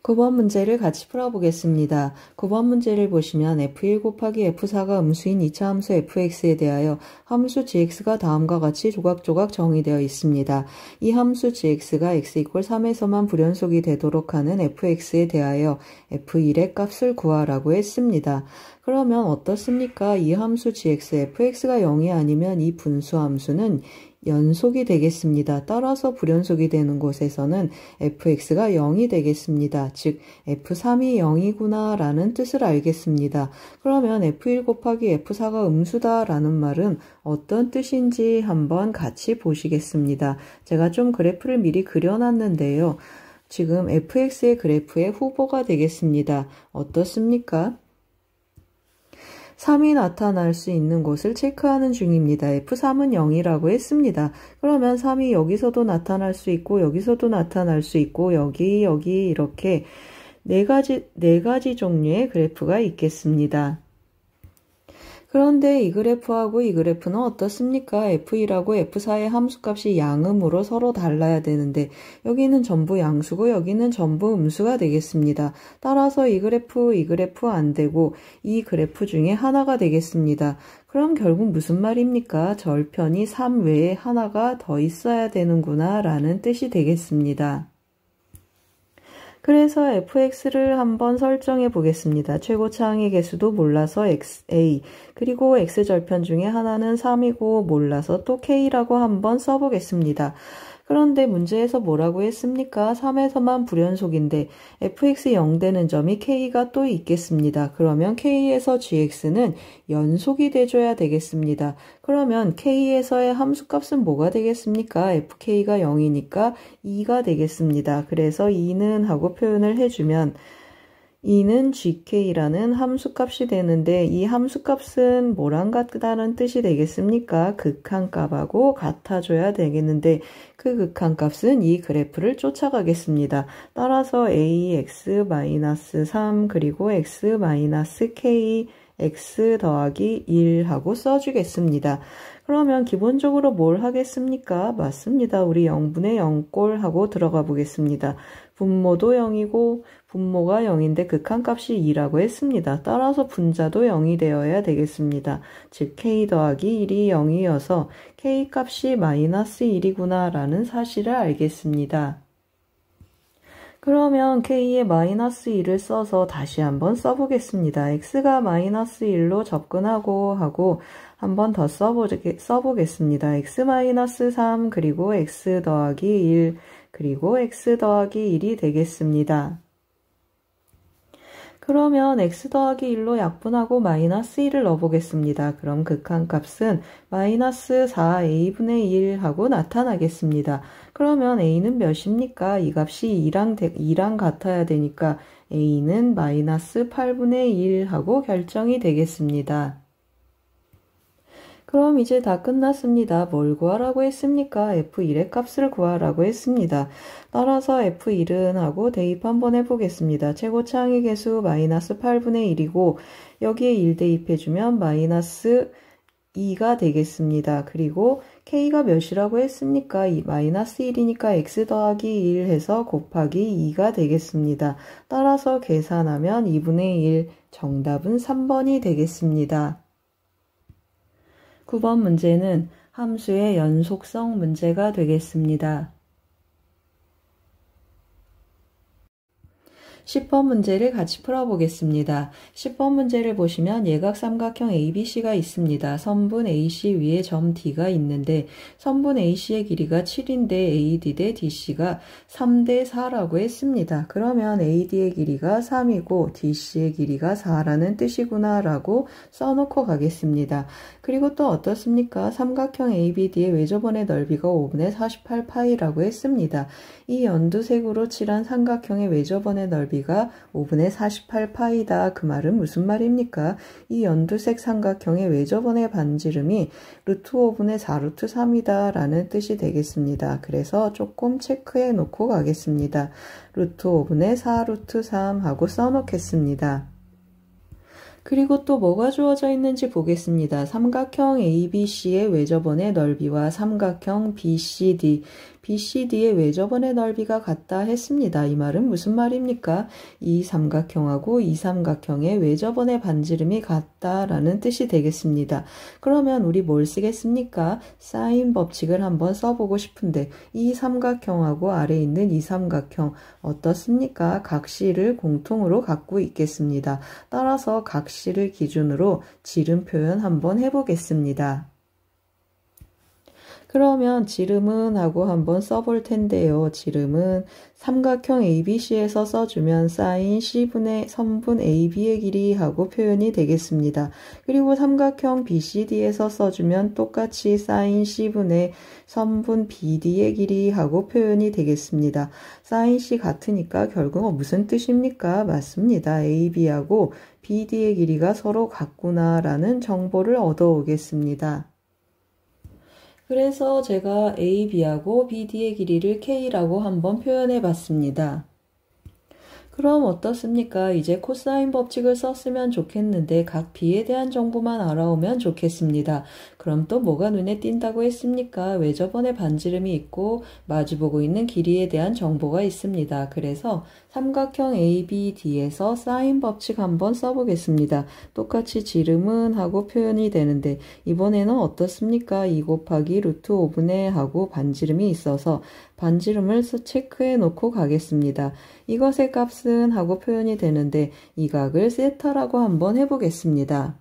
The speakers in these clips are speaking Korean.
9번 문제를 같이 풀어보겠습니다. 9번 문제를 보시면 f1 곱하기 f4가 음수인 2차 함수 fx에 대하여 함수 gx가 다음과 같이 조각조각 정의되어 있습니다. 이 함수 gx가 x = 3에서만 불연속이 되도록 하는 fx에 대하여 f1의 값을 구하라고 했습니다. 그러면 어떻습니까? 이 함수 gx, fx가 0이 아니면 이 분수 함수는 연속이 되겠습니다. 따라서 불연속이 되는 곳에서는 fx가 0이 되겠습니다. 즉 f3이 0이구나 라는 뜻을 알겠습니다. 그러면 f1 곱하기 f4가 음수다 라는 말은 어떤 뜻인지 한번 같이 보시겠습니다. 제가 좀 그래프를 미리 그려놨는데요. 지금 fx의 그래프의 후보가 되겠습니다. 어떻습니까? 3이 나타날 수 있는 곳을 체크하는 중입니다. F3은 0이라고 했습니다. 그러면 3이 여기서도 나타날 수 있고 여기서도 나타날 수 있고 여기 이렇게 네 가지 종류의 그래프가 있겠습니다. 그런데 이 그래프하고 이 그래프는 어떻습니까? F1하고 F4의 함수값이 양음으로 서로 달라야 되는데 여기는 전부 양수고 여기는 전부 음수가 되겠습니다. 따라서 이 그래프 안 되고 이 그래프 중에 하나가 되겠습니다. 그럼 결국 무슨 말입니까? 절편이 3 외에 하나가 더 있어야 되는구나 라는 뜻이 되겠습니다. 그래서 fx를 한번 설정해 보겠습니다. 최고차항의 개수도 몰라서 a, 그리고 x절편 중에 하나는 3이고 몰라서 또 k라고 한번 써보겠습니다. 그런데 문제에서 뭐라고 했습니까? 3에서만 불연속인데 fx 0 되는 점이 k가 또 있겠습니다. 그러면 k에서 gx는 연속이 돼줘야 되겠습니다. 그러면 k에서의 함수값은 뭐가 되겠습니까? fk가 0이니까 2가 되겠습니다. 그래서 2는 하고 표현을 해주면 2는 gk라는 함수값이 되는데 이 함수값은 뭐랑 같다는 뜻이 되겠습니까? 극한값하고 같아줘야 되겠는데 그 극한값은 이 그래프를 쫓아가겠습니다. 따라서 ax-3 그리고 x-k x 더하기 1 하고 써주겠습니다. 그러면 기본적으로 뭘 하겠습니까? 맞습니다. 우리 0분의 0꼴 하고 들어가 보겠습니다. 분모도 0이고 분모가 0인데 극한값이 2라고 했습니다. 따라서 분자도 0이 되어야 되겠습니다. 즉 k 더하기 1이 0이어서 k 값이 마이너스 1이구나 라는 사실을 알겠습니다. 그러면 k에 마이너스 1을 써서 다시 한번 써보겠습니다. x가 마이너스 1로 접근하고 하고 한번 더 써보겠습니다. x-3 그리고 x 더하기 1 그리고 x 더하기 1이 되겠습니다. 그러면 x 더하기 1로 약분하고 마이너스 1을 넣어보겠습니다. 그럼 극한값은 마이너스 4a분의 1 하고 나타나겠습니다. 그러면 a는 몇입니까? 이 값이 2랑 같아야 되니까 a는 마이너스 8분의 1 하고 결정이 되겠습니다. 그럼 이제 다 끝났습니다. 뭘 구하라고 했습니까? f1의 값을 구하라고 했습니다. 따라서 f1은 하고 대입 한번 해보겠습니다. 최고차항의 개수 마이너스 8분의 1이고 여기에 1 대입해주면 마이너스 2가 되겠습니다. 그리고 k가 몇이라고 했습니까? 마이너스 1이니까 x 더하기 1 해서 곱하기 2가 되겠습니다. 따라서 계산하면 2분의 1, 정답은 3번이 되겠습니다. 9번 문제는 함수의 연속성 문제가 되겠습니다. 10번 문제를 같이 풀어보겠습니다. 10번 문제를 보시면 예각삼각형 ABC가 있습니다. 선분 AC 위에 점 D가 있는데 선분 AC의 길이가 7인데 AD 대 DC가 3대 4라고 했습니다. 그러면 AD의 길이가 3이고 DC의 길이가 4라는 뜻이구나 라고 써놓고 가겠습니다. 그리고 또 어떻습니까? 삼각형 ABD의 외접원의 넓이가 5분의 48파이라고 했습니다. 이 연두색으로 칠한 삼각형의 외접원의 넓이가 5분의 48파이다. 그 말은 무슨 말입니까? 이 연두색 삼각형의 외접원의 반지름이 루트 5분의 4 루트 3이다 라는 뜻이 되겠습니다. 그래서 조금 체크해 놓고 가겠습니다. 루트 5분의 4 루트 3 하고 써놓겠습니다. 그리고 또 뭐가 주어져 있는지 보겠습니다. 삼각형 ABC의 외접원의 넓이와 삼각형 BCD, BCD의 외접원의 넓이가 같다 했습니다. 이 말은 무슨 말입니까? 이 삼각형하고 이 삼각형의 외접원의 반지름이 같다라는 뜻이 되겠습니다. 그러면 우리 뭘 쓰겠습니까? 사인 법칙을 한번 써보고 싶은데 이 삼각형하고 아래에 있는 이 삼각형 어떻습니까? 각시를 공통으로 갖고 있겠습니다. 따라서 각시를 기준으로 지름 표현 한번 해보겠습니다. 그러면 지름은 하고 한번 써볼 텐데요. 지름은 삼각형 ABC에서 써주면 사인 C분의 선분 AB의 길이 하고 표현이 되겠습니다. 그리고 삼각형 BCD에서 써주면 똑같이 사인 C분의 선분 BD의 길이 하고 표현이 되겠습니다. 사인 C 같으니까 결국은 무슨 뜻입니까? 맞습니다. AB하고 BD의 길이가 서로 같구나라는 정보를 얻어오겠습니다. 그래서 제가 AB하고 BD의 길이를 K라고 한번 표현해 봤습니다. 그럼 어떻습니까? 이제 코사인 법칙을 썼으면 좋겠는데 각 B에 대한 정보만 알아오면 좋겠습니다. 그럼 또 뭐가 눈에 띈다고 했습니까? 외접원의 반지름이 있고 마주보고 있는 길이에 대한 정보가 있습니다. 그래서 삼각형 ABD에서 사인 법칙 한번 써보겠습니다. 똑같이 지름은 하고 표현이 되는데 이번에는 어떻습니까? 2 곱하기 루트 5분의 하고 반지름이 있어서 반지름을 체크해 놓고 가겠습니다. 이것의 값은 하고 표현이 되는데 이 각을 세타라고 한번 해보겠습니다.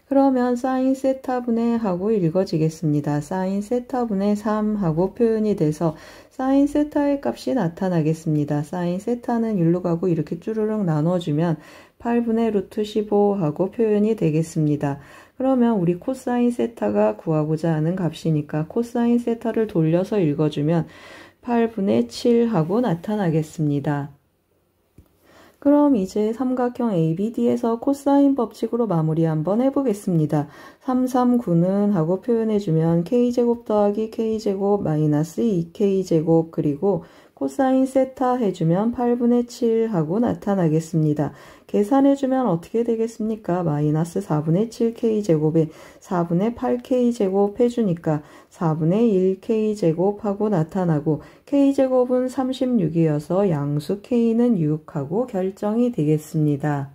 그러면 사인 세타분의 하고 읽어지겠습니다. 사인 세타분의 3 하고 표현이 돼서 사인 세타의 값이 나타나겠습니다. 사인 세타는 일로 가고 이렇게 쭈르륵 나눠주면 8분의 루트 15 하고 표현이 되겠습니다. 그러면 우리 코사인 세타가 구하고자 하는 값이니까 코사인 세타를 돌려서 읽어주면 8분의 7 하고 나타나겠습니다. 그럼 이제 삼각형 ABD에서 코사인 법칙으로 마무리 한번 해보겠습니다. 3, 3, 9는 하고 표현해주면 K제곱 더하기 K제곱 마이너스 2K제곱 그리고 코사인 세타 해주면 8분의 7 하고 나타나겠습니다. 계산해주면 어떻게 되겠습니까? 마이너스 4분의 7K제곱에 4분의 8K제곱 해주니까 4분의 1K제곱 하고 나타나고 K제곱은 36이어서 양수 K는 6 하고 결정이 되겠습니다.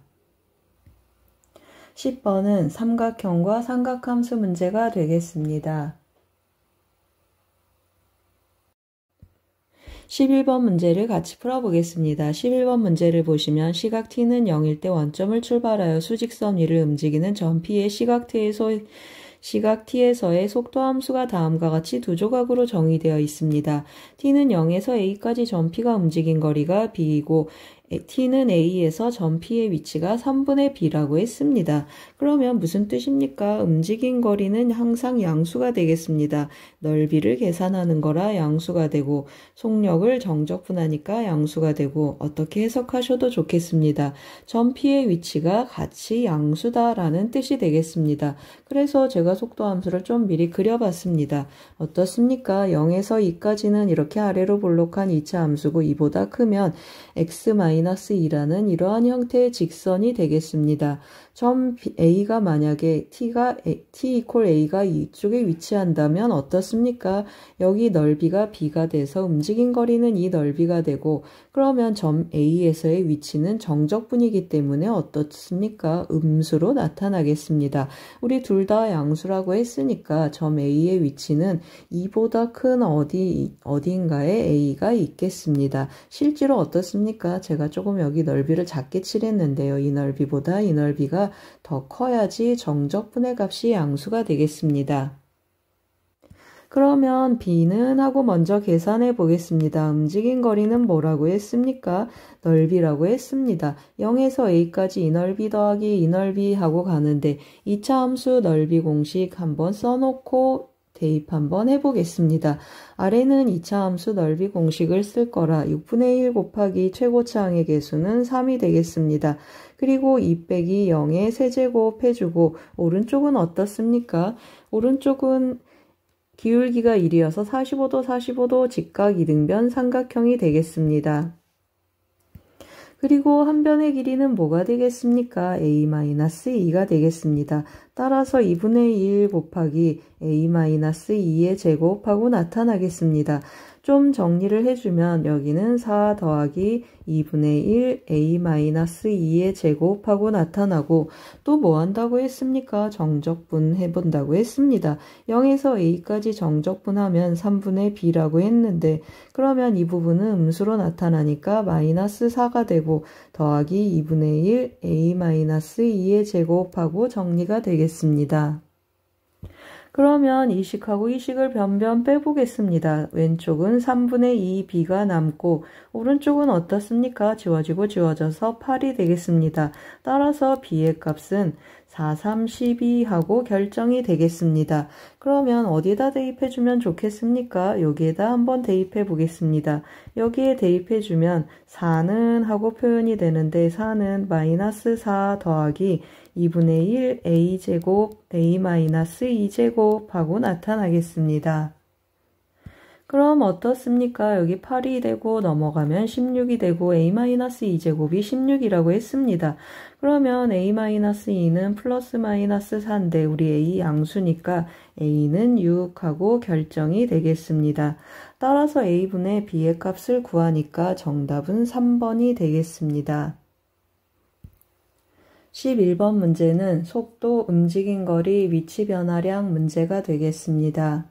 10번은 삼각형과 삼각함수 문제가 되겠습니다. 11번 문제를 같이 풀어보겠습니다. 11번 문제를 보시면 시각 t는 0일 때 원점을 출발하여 수직선 위를 움직이는 점 P의 시각 t에서의 속도 함수가 다음과 같이 두 조각으로 정의되어 있습니다. t는 0에서 a까지 점 P가 움직인 거리가 b이고 t는 a에서 점 P의 위치가 3분의 b라고 했습니다. 그러면 무슨 뜻입니까? 움직인 거리는 항상 양수가 되겠습니다. 넓이를 계산하는 거라 양수가 되고 속력을 정적분하니까 양수가 되고 어떻게 해석하셔도 좋겠습니다. 점 P의 위치가 같이 양수다라는 뜻이 되겠습니다. 그래서 제가 속도 함수를 좀 미리 그려봤습니다. 어떻습니까? 0에서 2까지는 이렇게 아래로 볼록한 2차 함수고 2보다 크면 x-2라는 이러한 형태의 직선이 되겠습니다. 점 A가 만약에 t 이퀄 A가 이쪽에 위치한다면 어떻습니까? 여기 넓이가 B가 돼서 움직인 거리는 이 넓이가 되고 그러면 점 A에서의 위치는 정적분이기 때문에 어떻습니까? 음수로 나타나겠습니다. 우리 둘 다 양수라고 했으니까 점 A의 위치는 2보다 큰 어디인가에 A가 있겠습니다. 실제로 어떻습니까? 제가 조금 여기 넓이를 작게 칠했는데요. 이 넓이보다 이 넓이가 더 커야지 정적분의 값이 양수가 되겠습니다. 그러면 B는 하고 먼저 계산해 보겠습니다. 움직인 거리는 뭐라고 했습니까? 넓이라고 했습니다. 0에서 A까지 이 넓이 더하기 이 넓이 하고 가는데 2차 함수 넓이 공식 한번 써놓고 대입 한번 해보겠습니다. 아래는 2차 함수 넓이 공식을 쓸 거라 6분의 1 곱하기 최고차항의 개수는 3이 되겠습니다. 그리고 2 빼기 0의 세제곱 해주고 오른쪽은 어떻습니까? 오른쪽은 기울기가 1이어서 45도 45도 직각 이등변 삼각형이 되겠습니다. 그리고 한 변의 길이는 뭐가 되겠습니까? A-2가 되겠습니다. 따라서 2분의 1 곱하기 a-2의 제곱하고 나타나겠습니다. 좀 정리를 해주면 여기는 4 더하기 2분의 1 a-2의 제곱하고 나타나고 또 뭐 한다고 했습니까? 정적분 해본다고 했습니다. 0에서 a까지 정적분하면 3분의 b라고 했는데 그러면 이 부분은 음수로 나타나니까 마이너스 4가 되고 더하기 2분의 1 a-2의 제곱하고 정리가 되겠습니다. 그러면 이식하고 이식을 변변 빼보겠습니다. 왼쪽은 3분의 2b가 남고 오른쪽은 어떻습니까? 지워지고 지워져서 8이 되겠습니다. 따라서 b의 값은 4, 3, 12 하고 결정이 되겠습니다. 그러면 어디다 대입해주면 좋겠습니까? 여기에다 한번 대입해 보겠습니다. 여기에 대입해주면 4는 하고 표현이 되는데 4는 마이너스 4 더하기 2분의 1 a제곱 a-2제곱 하고 나타나겠습니다. 그럼 어떻습니까? 여기 8이 되고 넘어가면 16이 되고 a-2제곱이 16이라고 했습니다. 그러면 a-2는 플러스 마이너스 4인데 우리 a 양수니까 a는 6하고 결정이 되겠습니다. 따라서 a분의 b의 값을 구하니까 정답은 3번이 되겠습니다. 11번 문제는 속도, 움직인 거리, 위치 변화량 문제가 되겠습니다.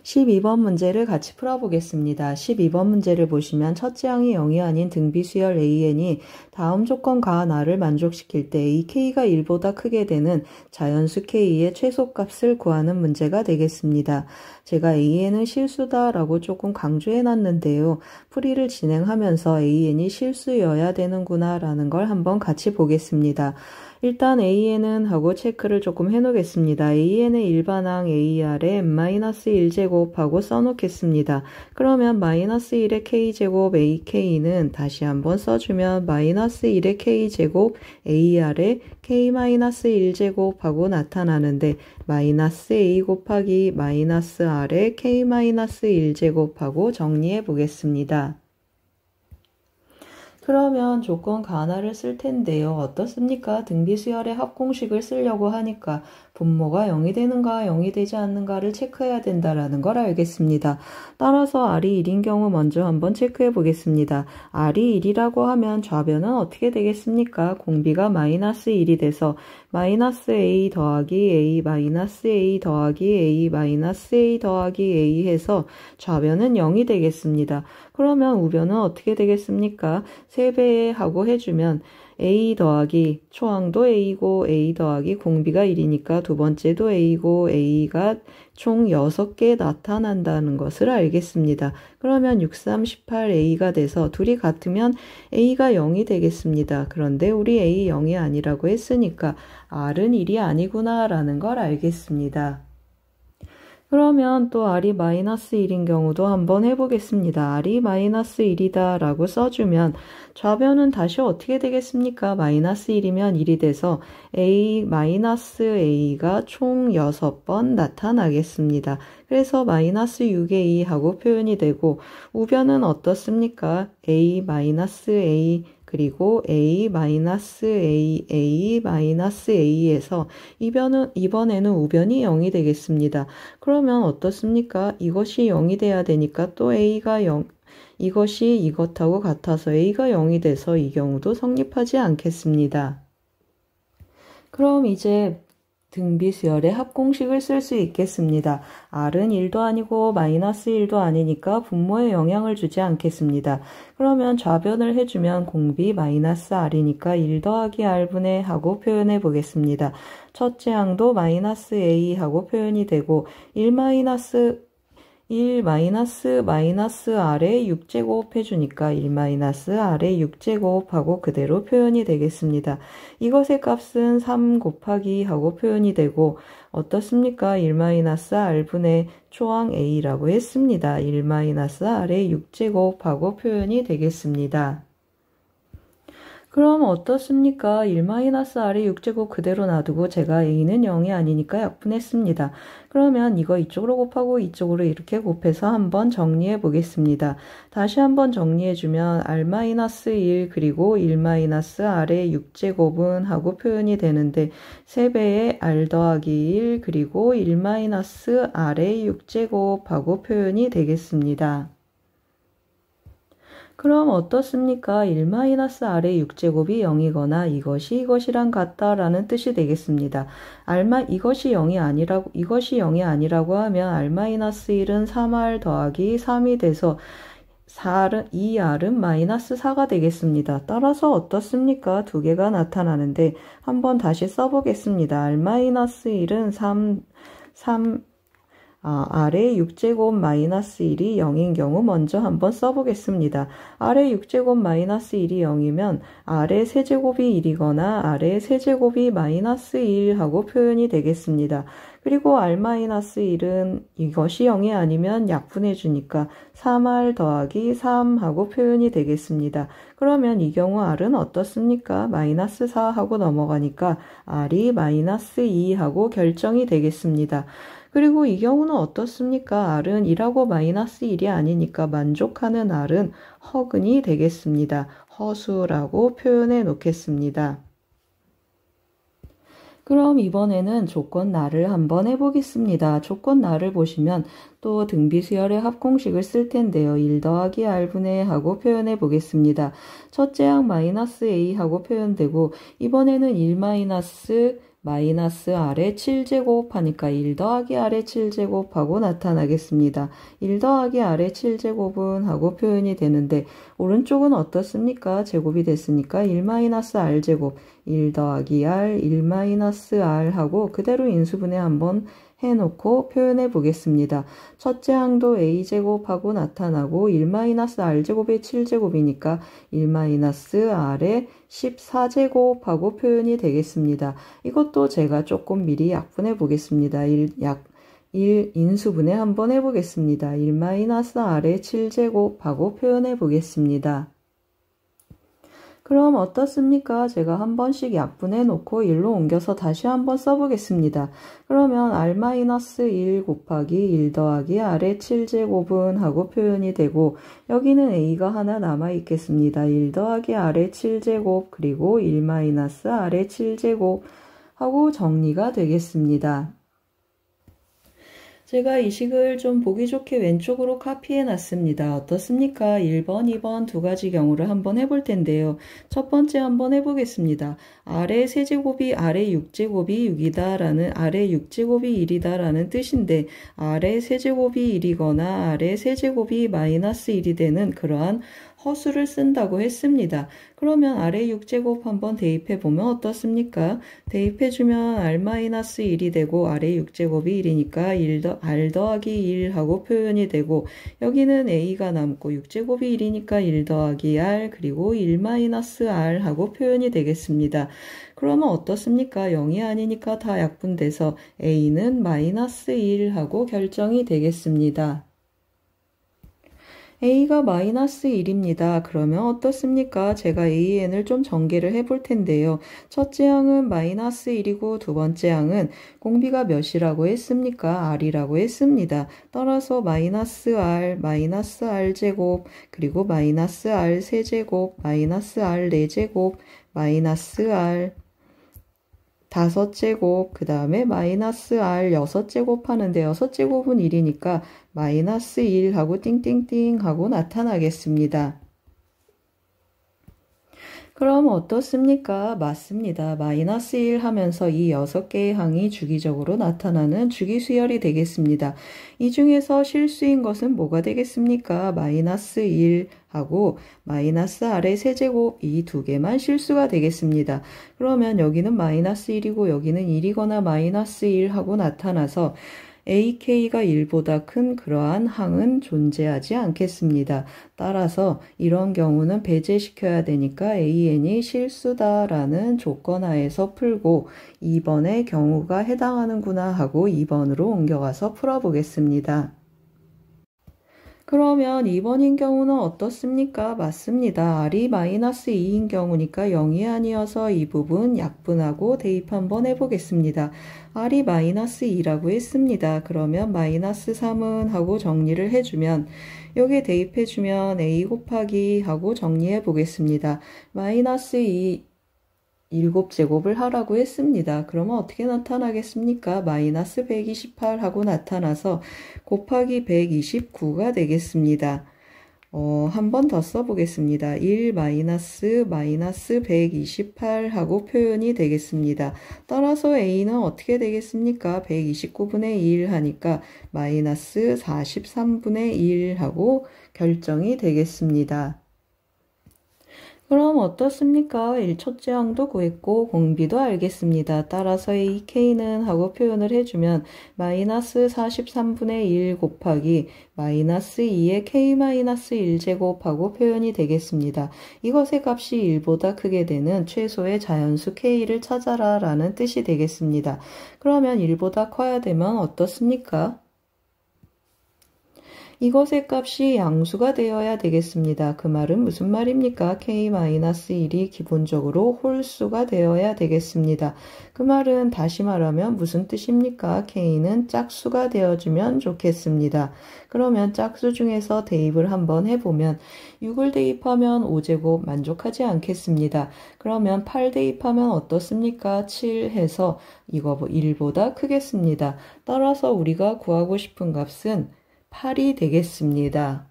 12번 문제를 같이 풀어보겠습니다. 12번 문제를 보시면 첫째 항이 0이 아닌 등비수열 AN이 다음 조건 가한 R을 만족시킬 때 AK가 1보다 크게 되는 자연수 K의 최소값을 구하는 문제가 되겠습니다. 제가 AN은 실수다라고 조금 강조해놨는데요. 풀이를 진행하면서 AN이 실수여야 되는구나 라는 걸 한번 같이 보겠습니다. 일단 AN은 하고 체크를 조금 해놓겠습니다. AN의 일반항 AR에 n-1제곱 하고 써놓겠습니다. 그러면 -1의 K제곱 AK는 다시 한번 써주면 -1의 K제곱 AR에 K-1제곱 하고 나타나는데 -A 곱하기 -R에 K-1제곱 하고 정리해 보겠습니다. 그러면 조건 가나를 쓸 텐데요. 어떻습니까? 등비수열의 합공식을 쓰려고 하니까 분모가 0이 되는가 0이 되지 않는가를 체크해야 된다라는 걸 알겠습니다. 따라서 R이 1인 경우 먼저 한번 체크해 보겠습니다. R이 1이라고 하면 좌변은 어떻게 되겠습니까? 공비가 -1이 돼서 -A 더하기 A -A 더하기 A -A 더하기 A 해서 좌변은 0이 되겠습니다. 그러면 우변은 어떻게 되겠습니까? 3배 하고 해주면 A 더하기 초항도 A고 A 더하기 공비가 1이니까 두 번째도 A고 A가 총 6개 나타난다는 것을 알겠습니다. 그러면 6, 3, 18 A가 돼서 둘이 같으면 A가 0이 되겠습니다. 그런데 우리 A 0이 아니라고 했으니까 R은 1이 아니구나 라는 걸 알겠습니다. 그러면 또 R이 -1인 경우도 한번 해보겠습니다. R이 -1이다 라고 써주면 좌변은 다시 어떻게 되겠습니까? -1이면 1이 돼서 A-A가 총 6번 나타나겠습니다. 그래서 -6A 하고 표현이 되고 우변은 어떻습니까? A-A 그리고 A-A, A-A에서 이번에는 우변이 0이 되겠습니다. 그러면 어떻습니까? 이것이 0이 돼야 되니까 또 A가 0, 이것이 이것하고 같아서 A가 0이 돼서 이 경우도 성립하지 않겠습니다. 그럼 이제 등비수열의 합공식을 쓸 수 있겠습니다. R은 1도 아니고 -1도 아니니까 분모에 영향을 주지 않겠습니다. 그러면 좌변을 해주면 공비 -R이니까 1 더하기 R분의 하고 표현해 보겠습니다. 첫째 항도 -A 하고 표현이 되고 1 -R에 6제곱 해주니까 1 -R에 6제곱 하고 그대로 표현이 되겠습니다. 이것의 값은 3 곱하기 하고 표현이 되고 어떻습니까? 1 -R분의 초항 A라고 했습니다. 1 -R에 6제곱 하고 표현이 되겠습니다. 그럼 어떻습니까? 1-r의 6제곱 그대로 놔두고 제가 a는 0이 아니니까 약분했습니다. 그러면 이거 이쪽으로 곱하고 이쪽으로 이렇게 곱해서 한번 정리해 보겠습니다. 다시 한번 정리해주면 r-1 그리고 1-r의 6제곱은 하고 표현이 되는데 3배의 r 더하기 1 그리고 1-r의 6제곱 하고 표현이 되겠습니다. 그럼 어떻습니까? 1-r의 6제곱이 0이거나 이것이랑 같다라는 뜻이 되겠습니다. 이것이 0이 아니라고 하면 r-1은 3r 더하기 3이 돼서 2r은 -4가 되겠습니다. 따라서 어떻습니까? 두 개가 나타나는데 한번 다시 써보겠습니다. r-1은 r의 6제곱 -1이 0인 경우 먼저 한번 써보겠습니다. r의 6제곱 -1이 0이면 r의 세제곱이 1이거나 r의 세제곱이 -1 하고 표현이 되겠습니다. 그리고 r-1은 이것이 0이 아니면 약분해 주니까 3r 더하기 3 하고 표현이 되겠습니다. 그러면 이 경우 r은 어떻습니까? -4 하고 넘어가니까 r이 -2 하고 결정이 되겠습니다. 그리고 이 경우는 어떻습니까? r은 1하고 -1이 아니니까 만족하는 r은 허근이 되겠습니다. 허수라고 표현해 놓겠습니다. 그럼 이번에는 조건 날을 한번 해보겠습니다. 조건 날을 보시면 또 등비수열의 합공식을 쓸 텐데요. 1 더하기 r분의 하고 표현해 보겠습니다. 첫째 항 -a 하고 표현되고 이번에는 1 -r의 7제곱 하니까 1 더하기 r의 7제곱 하고 나타나겠습니다. 1 더하기 r의 7제곱은 하고 표현이 되는데 오른쪽은 어떻습니까? 제곱이 됐으니까 1 -r제곱 1 더하기 r 1 -r 하고 그대로 인수분해 한번 해놓고 표현해 보겠습니다. 첫째 항도 a제곱하고 나타나고 1 -r제곱의 7제곱이니까 1 -r의 14제곱하고 표현이 되겠습니다. 이것도 제가 조금 미리 약분해 보겠습니다. 1 인수분해 한번 해보겠습니다. 1 -r의 7제곱하고 표현해 보겠습니다. 그럼 어떻습니까? 제가 한 번씩 약분해 놓고 1로 옮겨서 다시 한번 써보겠습니다. 그러면 r-1 곱하기 1 더하기 r의 7제곱은 하고 표현이 되고 여기는 a가 하나 남아 있겠습니다. 1 더하기 r의 7제곱 그리고 1 -r의 7제곱 하고 정리가 되겠습니다. 제가 이 식을 좀 보기 좋게 왼쪽으로 카피해 놨습니다. 어떻습니까? 1번, 2번 두 가지 경우를 한번 해볼 텐데요. 첫 번째 한번 해보겠습니다. r의 세제곱이 r의 6제곱이 6이다 r의 6제곱이 1이다 뜻인데 r의 세제곱이 1이거나 r의 세제곱이 -1이 되는 그러한 허수를 쓴다고 했습니다. 그러면 r의 6제곱 한번 대입해보면 어떻습니까? 대입해주면 r-1이 되고 r의 6제곱이 1이니까 r 더하기 1 하고 표현이 되고 여기는 a가 남고 6제곱이 1이니까 1 더하기 r 그리고 1 -r 하고 표현이 되겠습니다. 그러면 어떻습니까? 0이 아니니까 다 약분돼서 a는 -1 하고 결정이 되겠습니다. a가 -1입니다. 그러면 어떻습니까? 제가 an을 좀 전개를 해볼 텐데요. 첫째 항은 -1이고 두 번째 항은 공비가 몇이라고 했습니까? r이라고 했습니다. 따라서 -r, -r제곱, 그리고 -r 세제곱, -r 4제곱, -r 5제곱, 그 다음에 -r 6제곱 하는데 6제곱은 1이니까 -1 하고 띵띵띵 하고 나타나겠습니다. 그럼 어떻습니까? 맞습니다. -1 하면서 이 6개의 항이 주기적으로 나타나는 주기수열이 되겠습니다. 이 중에서 실수인 것은 뭐가 되겠습니까? -1 하고 -r의 세제곱 이 두 개만 실수가 되겠습니다. 그러면 여기는 -1이고 여기는 1이거나 -1 하고 나타나서 ak가 1보다 큰 그러한 항은 존재하지 않겠습니다. 따라서 이런 경우는 배제시켜야 되니까 an이 실수다라는 조건하에서 풀고 2번의 경우가 해당하는구나 하고 2번으로 옮겨가서 풀어보겠습니다. 그러면 2번인 경우는 어떻습니까? 맞습니다. R이 마이너스 2인 경우니까 0이 아니어서 이 부분 약분하고 대입 한번 해보겠습니다. R이 마이너스 2라고 했습니다. 그러면 마이너스 3은 하고 정리를 해주면 여기에 대입해주면 A 곱하기 하고 정리해 보겠습니다. 마이너스 2 7제곱을 하라고 했습니다. 그러면 어떻게 나타나겠습니까? 마이너스 128 하고 나타나서 곱하기 129가 되겠습니다. 한 번 더 써보겠습니다. 1 마이너스 128 하고 표현이 되겠습니다. 따라서 A는 어떻게 되겠습니까? 129분의 1 하니까 마이너스 43분의 1 하고 결정이 되겠습니다. 그럼 어떻습니까? 1초째 항도 구했고 공비도 알겠습니다. 따라서 AK는 하고 표현을 해주면 마이너스 43분의 1 곱하기 마이너스 2의 K-1제곱 하고 표현이 되겠습니다. 이것의 값이 1보다 크게 되는 최소의 자연수 K를 찾아라 라는 뜻이 되겠습니다. 그러면 1보다 커야 되면 어떻습니까? 이것의 값이 양수가 되어야 되겠습니다. 그 말은 무슨 말입니까? K-1이 기본적으로 홀수가 되어야 되겠습니다. 그 말은 다시 말하면 무슨 뜻입니까? K는 짝수가 되어주면 좋겠습니다. 그러면 짝수 중에서 대입을 한번 해보면 6을 대입하면 5제곱 만족하지 않겠습니다. 그러면 8 대입하면 어떻습니까? 7 해서 이거 1보다 크겠습니다. 따라서 우리가 구하고 싶은 값은 8이 되겠습니다.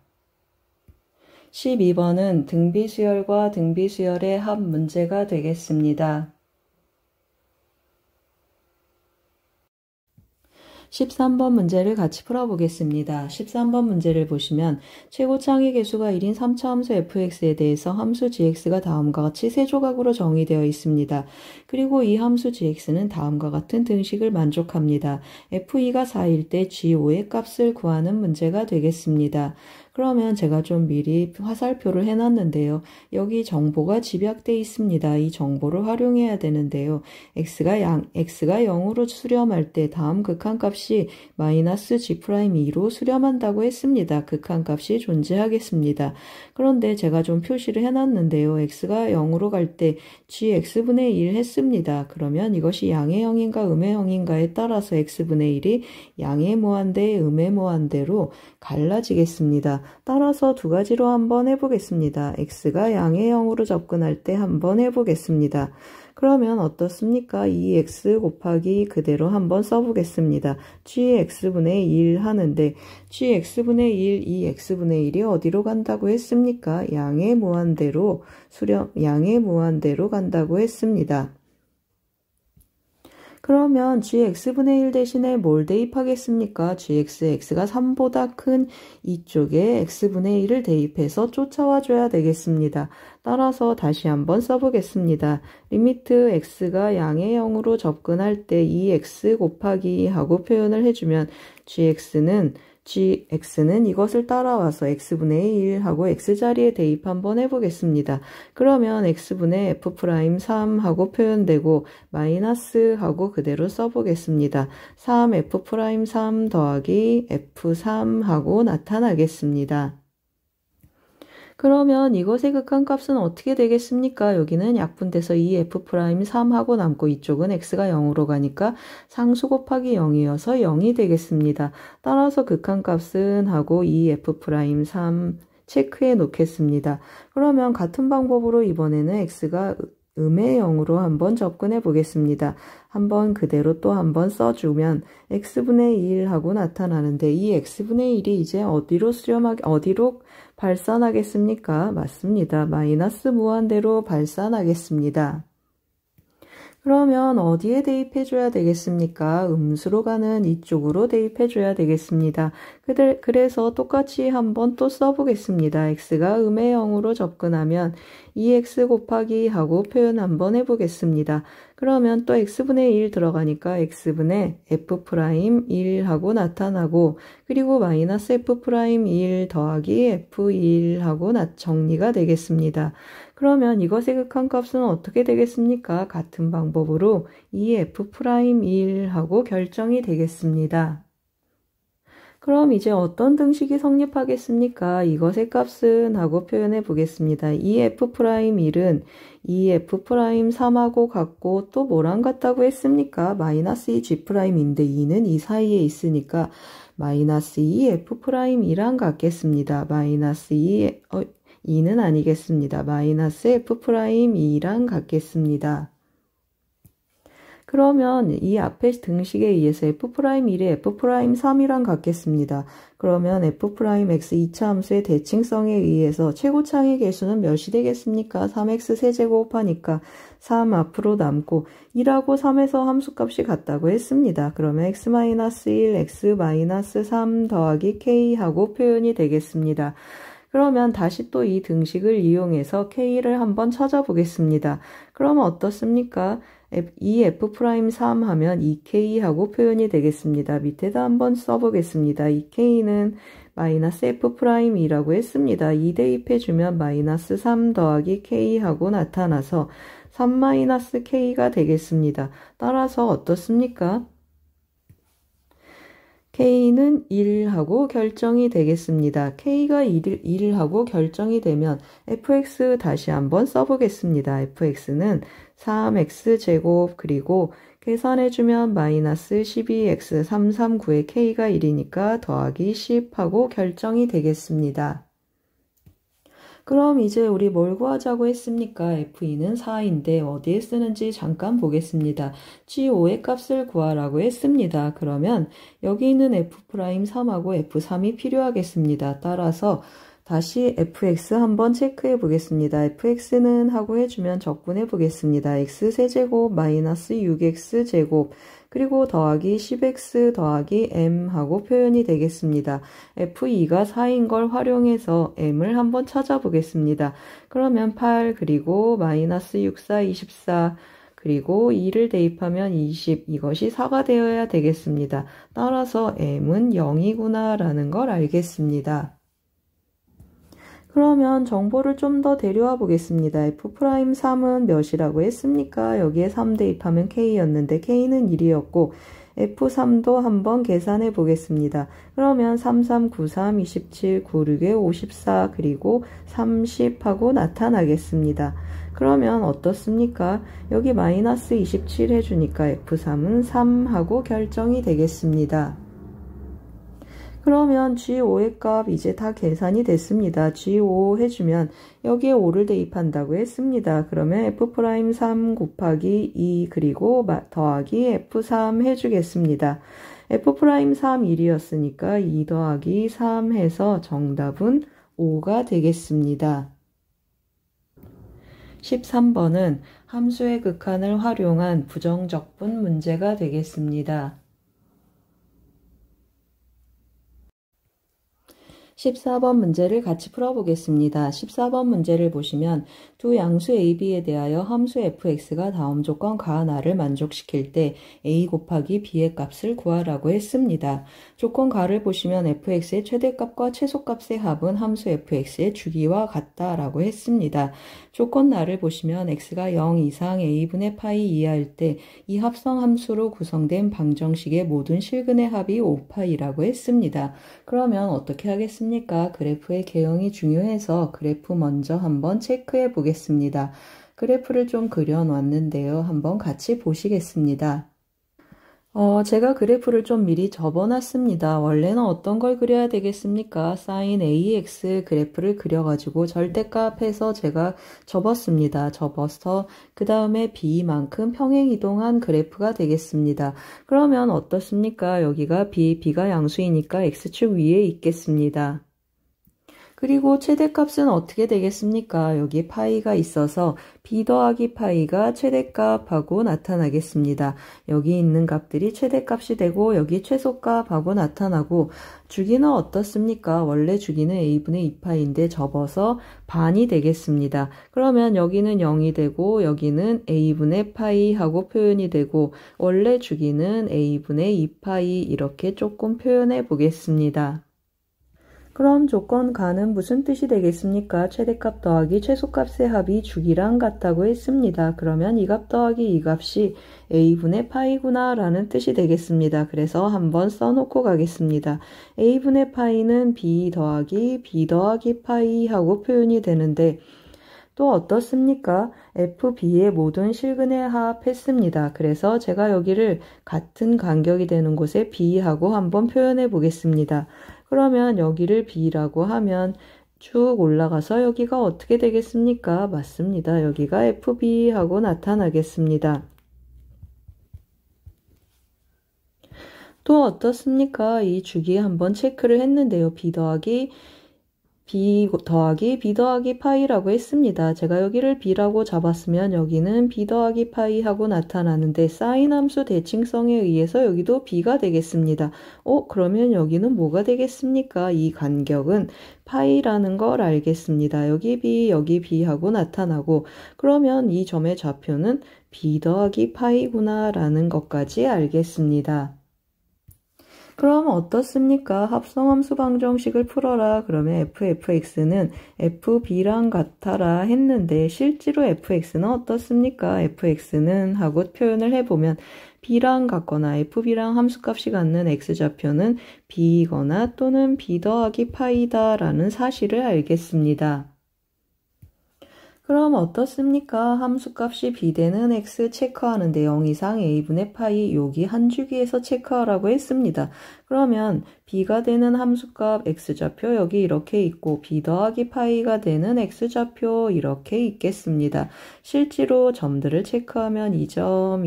12번은 등비수열과 등비수열의 합 문제가 되겠습니다. 13번 문제를 같이 풀어보겠습니다. 13번 문제를 보시면 최고창의 개수가 1인 3차 함수 fx에 대해서 함수 gx가 다음과 같이 세 조각으로 정의되어 있습니다. 그리고 이 함수 gx는 다음과 같은 등식을 만족합니다. f2가 4일 때 g5의 값을 구하는 문제가 되겠습니다. 그러면 제가 좀 미리 화살표를 해놨는데요. 여기 정보가 집약되어 있습니다. 이 정보를 활용해야 되는데요. x가 0으로 수렴할 때 다음 극한값이 마이너스 g'2로 수렴한다고 했습니다. 극한값이 존재하겠습니다. 그런데 제가 좀 표시를 해놨는데요. x가 0으로 갈 때 gx분의 1 했습니다. 그러면 이것이 양의 0인가 음의 0인가에 따라서 x분의 1이 양의 무한대, 음의 무한대로 갈라지겠습니다. 따라서 두 가지로 한번 해보겠습니다. x가 양의 0으로 접근할 때 한번 해보겠습니다. 그러면 어떻습니까? 2x 곱하기 그대로 한번 써보겠습니다. gx분의 1 하는데 gx분의 1, 이 x분의 1이 어디로 간다고 했습니까? 양의 무한대로 간다고 했습니다. 그러면 gx분의 1 대신에 뭘 대입하겠습니까? x가 3보다 큰 이쪽에 x분의 1을 대입해서 쫓아와 줘야 되겠습니다. 따라서 다시 한번 써보겠습니다. 리미트 x가 양의 0으로 접근할 때 2x 곱하기 하고 표현을 해주면 gx는 이것을 따라와서 x분의 1 하고 x자리에 대입 한번 해보겠습니다. 그러면 x분의 f'3 하고 표현되고 마이너스 하고 그대로 써보겠습니다. 3f'3 더하기 f3 하고 나타나겠습니다. 그러면 이것의 극한값은 어떻게 되겠습니까? 여기는 약분돼서 2f'3 하고 남고 이쪽은 x가 0으로 가니까 상수 곱하기 0이어서 0이 되겠습니다. 따라서 극한값은 하고 2f'3 체크해 놓겠습니다. 그러면 같은 방법으로 이번에는 x가 음의 0으로 한번 접근해 보겠습니다. 한번 그대로 또 한번 써주면 x분의 1 하고 나타나는데 이 x분의 1이 이제 어디로 발산하겠습니까? 맞습니다. 마이너스 무한대로 발산하겠습니다. 그러면 어디에 대입해줘야 되겠습니까? 음수로 가는 이쪽으로 대입해줘야 되겠습니다. 그래서 똑같이 한번 또 써보겠습니다. x가 음의 0으로 접근하면 2x 곱하기 하고 표현 한번 해보겠습니다. 그러면 또 x분의 1 들어가니까 x분의 f'1 하고 나타나고 그리고 마이너스 f'1 더하기 f1 하고 정리가 되겠습니다. 그러면 이것의 극한값은 어떻게 되겠습니까? 같은 방법으로 2f'1 하고 결정이 되겠습니다. 그럼 이제 어떤 등식이 성립하겠습니까? 이것의 값은 하고 표현해 보겠습니다. 이 F'1은 이 F'3하고 같고 또 뭐랑 같다고 했습니까? 마이너스 2G'인데 2는 이 사이에 있으니까 마이너스 2F'이랑 같겠습니다. 마이너스 2는 아니겠습니다. 마이너스 F'2랑 같겠습니다. 그러면 이 앞에 등식에 의해서 F'1이 F'3이랑 같겠습니다. 그러면 F'X 2차 함수의 대칭성에 의해서 최고차의 개수는 몇이 되겠습니까? 3x 세제곱하니까 3 앞으로 남고 1하고 3에서 함수값이 같다고 했습니다. 그러면 x-1, x-3 더하기 k하고 표현이 되겠습니다. 그러면 다시 또 이 등식을 이용해서 k를 한번 찾아보겠습니다. 그러면 어떻습니까? 이 F'3 하면 2K하고 표현이 되겠습니다. 밑에다 한번 써보겠습니다. 2K는 마이너스 F'이라고 했습니다. 2 대입해주면 마이너스 3 더하기 K하고 나타나서 3 마이너스 K가 되겠습니다. 따라서 어떻습니까? K는 1하고 결정이 되겠습니다. K가 1하고 결정이 되면 fx 다시 한번 써보겠습니다. fx는 3x제곱 그리고 계산해주면 마이너스 12x 339에 K가 1이니까 더하기 10하고 결정이 되겠습니다. 그럼 이제 우리 뭘 구하자고 했습니까? F2는 4인데 어디에 쓰는지 잠깐 보겠습니다. G5의 값을 구하라고 했습니다. 그러면 여기 있는 F'3하고 F3이 필요하겠습니다. 따라서 다시 fx 한번 체크해 보겠습니다. fx는 하고 해주면 적분해 보겠습니다. x세제곱 마이너스 6x제곱 그리고 더하기 10x 더하기 m 하고 표현이 되겠습니다. f2가 4인 걸 활용해서 m을 한번 찾아보겠습니다. 그러면 8 그리고 마이너스 6, 4, 24 그리고 2를 대입하면 20 이것이 4가 되어야 되겠습니다. 따라서 m은 0이구나 라는 걸 알겠습니다. 그러면 정보를 좀 더 데려와 보겠습니다. F'3은 몇이라고 했습니까? 여기에 3 대입하면 K였는데 K는 1이었고 F3도 한번 계산해 보겠습니다. 그러면 3, 3, 9, 3, 27, 9, 6에 54 그리고 30 하고 나타나겠습니다. 그러면 어떻습니까? 여기 마이너스 27 해주니까 F3은 3 하고 결정이 되겠습니다. 그러면 G5의 값 이제 다 계산이 됐습니다. G5 해주면 여기에 5를 대입한다고 했습니다. 그러면 F'3 곱하기 2 그리고 더하기 F3 해주겠습니다. F'3 1이었으니까 2 더하기 3 해서 정답은 5가 되겠습니다. 13번은 함수의 극한을 활용한 부정적분 문제가 되겠습니다. 14번 문제를 같이 풀어보겠습니다. 14번 문제를 보시면 두 양수 AB에 대하여 함수 fx가 다음 조건 가하나를 만족시킬 때 a 곱하기 b의 값을 구하라고 했습니다. 조건 가를 보시면 fx의 최대값과 최소값의 합은 함수 fx의 주기와 같다라고 했습니다. 조건 나를 보시면 x가 0 이상 a분의 파이 이하일 때 이 합성 함수로 구성된 방정식의 모든 실근의 합이 5파이라고 했습니다. 그러면 어떻게 하겠습니까? 그래프의 개형이 중요해서 그래프 먼저 한번 체크해 보겠습니다. 그래프를 좀 그려놨는데요. 한번 같이 보시겠습니다. 제가 그래프를 좀 미리 접어놨습니다. 원래는 어떤 걸 그려야 되겠습니까? sin AX 그래프를 그려가지고 절대값 해서 제가 접었습니다. 접어서 그 다음에 B만큼 평행이동한 그래프가 되겠습니다. 그러면 어떻습니까? 여기가 B가 양수이니까 X축 위에 있겠습니다. 그리고 최대값은 어떻게 되겠습니까? 여기 파이가 있어서 b 더하기 파이가 최대값하고 나타나겠습니다. 여기 있는 값들이 최대값이 되고 여기 최소값하고 나타나고 주기는 어떻습니까? 원래 주기는 a분의 2파이인데 접어서 반이 되겠습니다. 그러면 여기는 0이 되고 여기는 a분의 파이하고 표현이 되고 원래 주기는 a분의 2파이 이렇게 조금 표현해 보겠습니다. 그럼 조건 가는 무슨 뜻이 되겠습니까? 최대값 더하기 최소값의 합이 주기랑 같다고 했습니다. 그러면 이 값 더하기 이 값이 a분의 파이구나 라는 뜻이 되겠습니다. 그래서 한번 써놓고 가겠습니다. a분의 파이는 b 더하기 파이 하고 표현이 되는데 또 어떻습니까? FB의 모든 실근에 합했습니다. 그래서 제가 여기를 같은 간격이 되는 곳에 B하고 한번 표현해 보겠습니다. 그러면 여기를 B라고 하면 쭉 올라가서 여기가 어떻게 되겠습니까? 맞습니다. 여기가 FB하고 나타나겠습니다. 또 어떻습니까? 이 주기 한번 체크를 했는데요. B 더하기 파이라고 했습니다. 제가 여기를 B라고 잡았으면 여기는 B 더하기 파이 하고 나타나는데 사인 함수 대칭성에 의해서 여기도 B가 되겠습니다. 그러면 여기는 뭐가 되겠습니까? 이 간격은 파이라는 걸 알겠습니다. 여기 B 하고 나타나고 그러면 이 점의 좌표는 B 더하기 파이구나 라는 것까지 알겠습니다. 그럼 어떻습니까? 합성함수 방정식을 풀어라. 그러면 fx는 fb랑 같아라 했는데 실제로 fx는 어떻습니까? fx는 하고 표현을 해보면 b랑 같거나 fb랑 함수값이 같는 x좌표는 b이거나 또는 b 더하기 파이다 라는 사실을 알겠습니다. 그럼 어떻습니까? 함수값이 b되는 x 체크하는데 0 이상 a분의 파이 여기 한 주기에서 체크하라고 했습니다. 그러면 b가 되는 함수값 x좌표 여기 이렇게 있고 b 더하기 파이가 되는 x좌표 이렇게 있겠습니다. 실제로 점들을 체크하면 이 점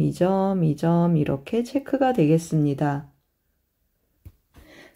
이렇게 체크가 되겠습니다.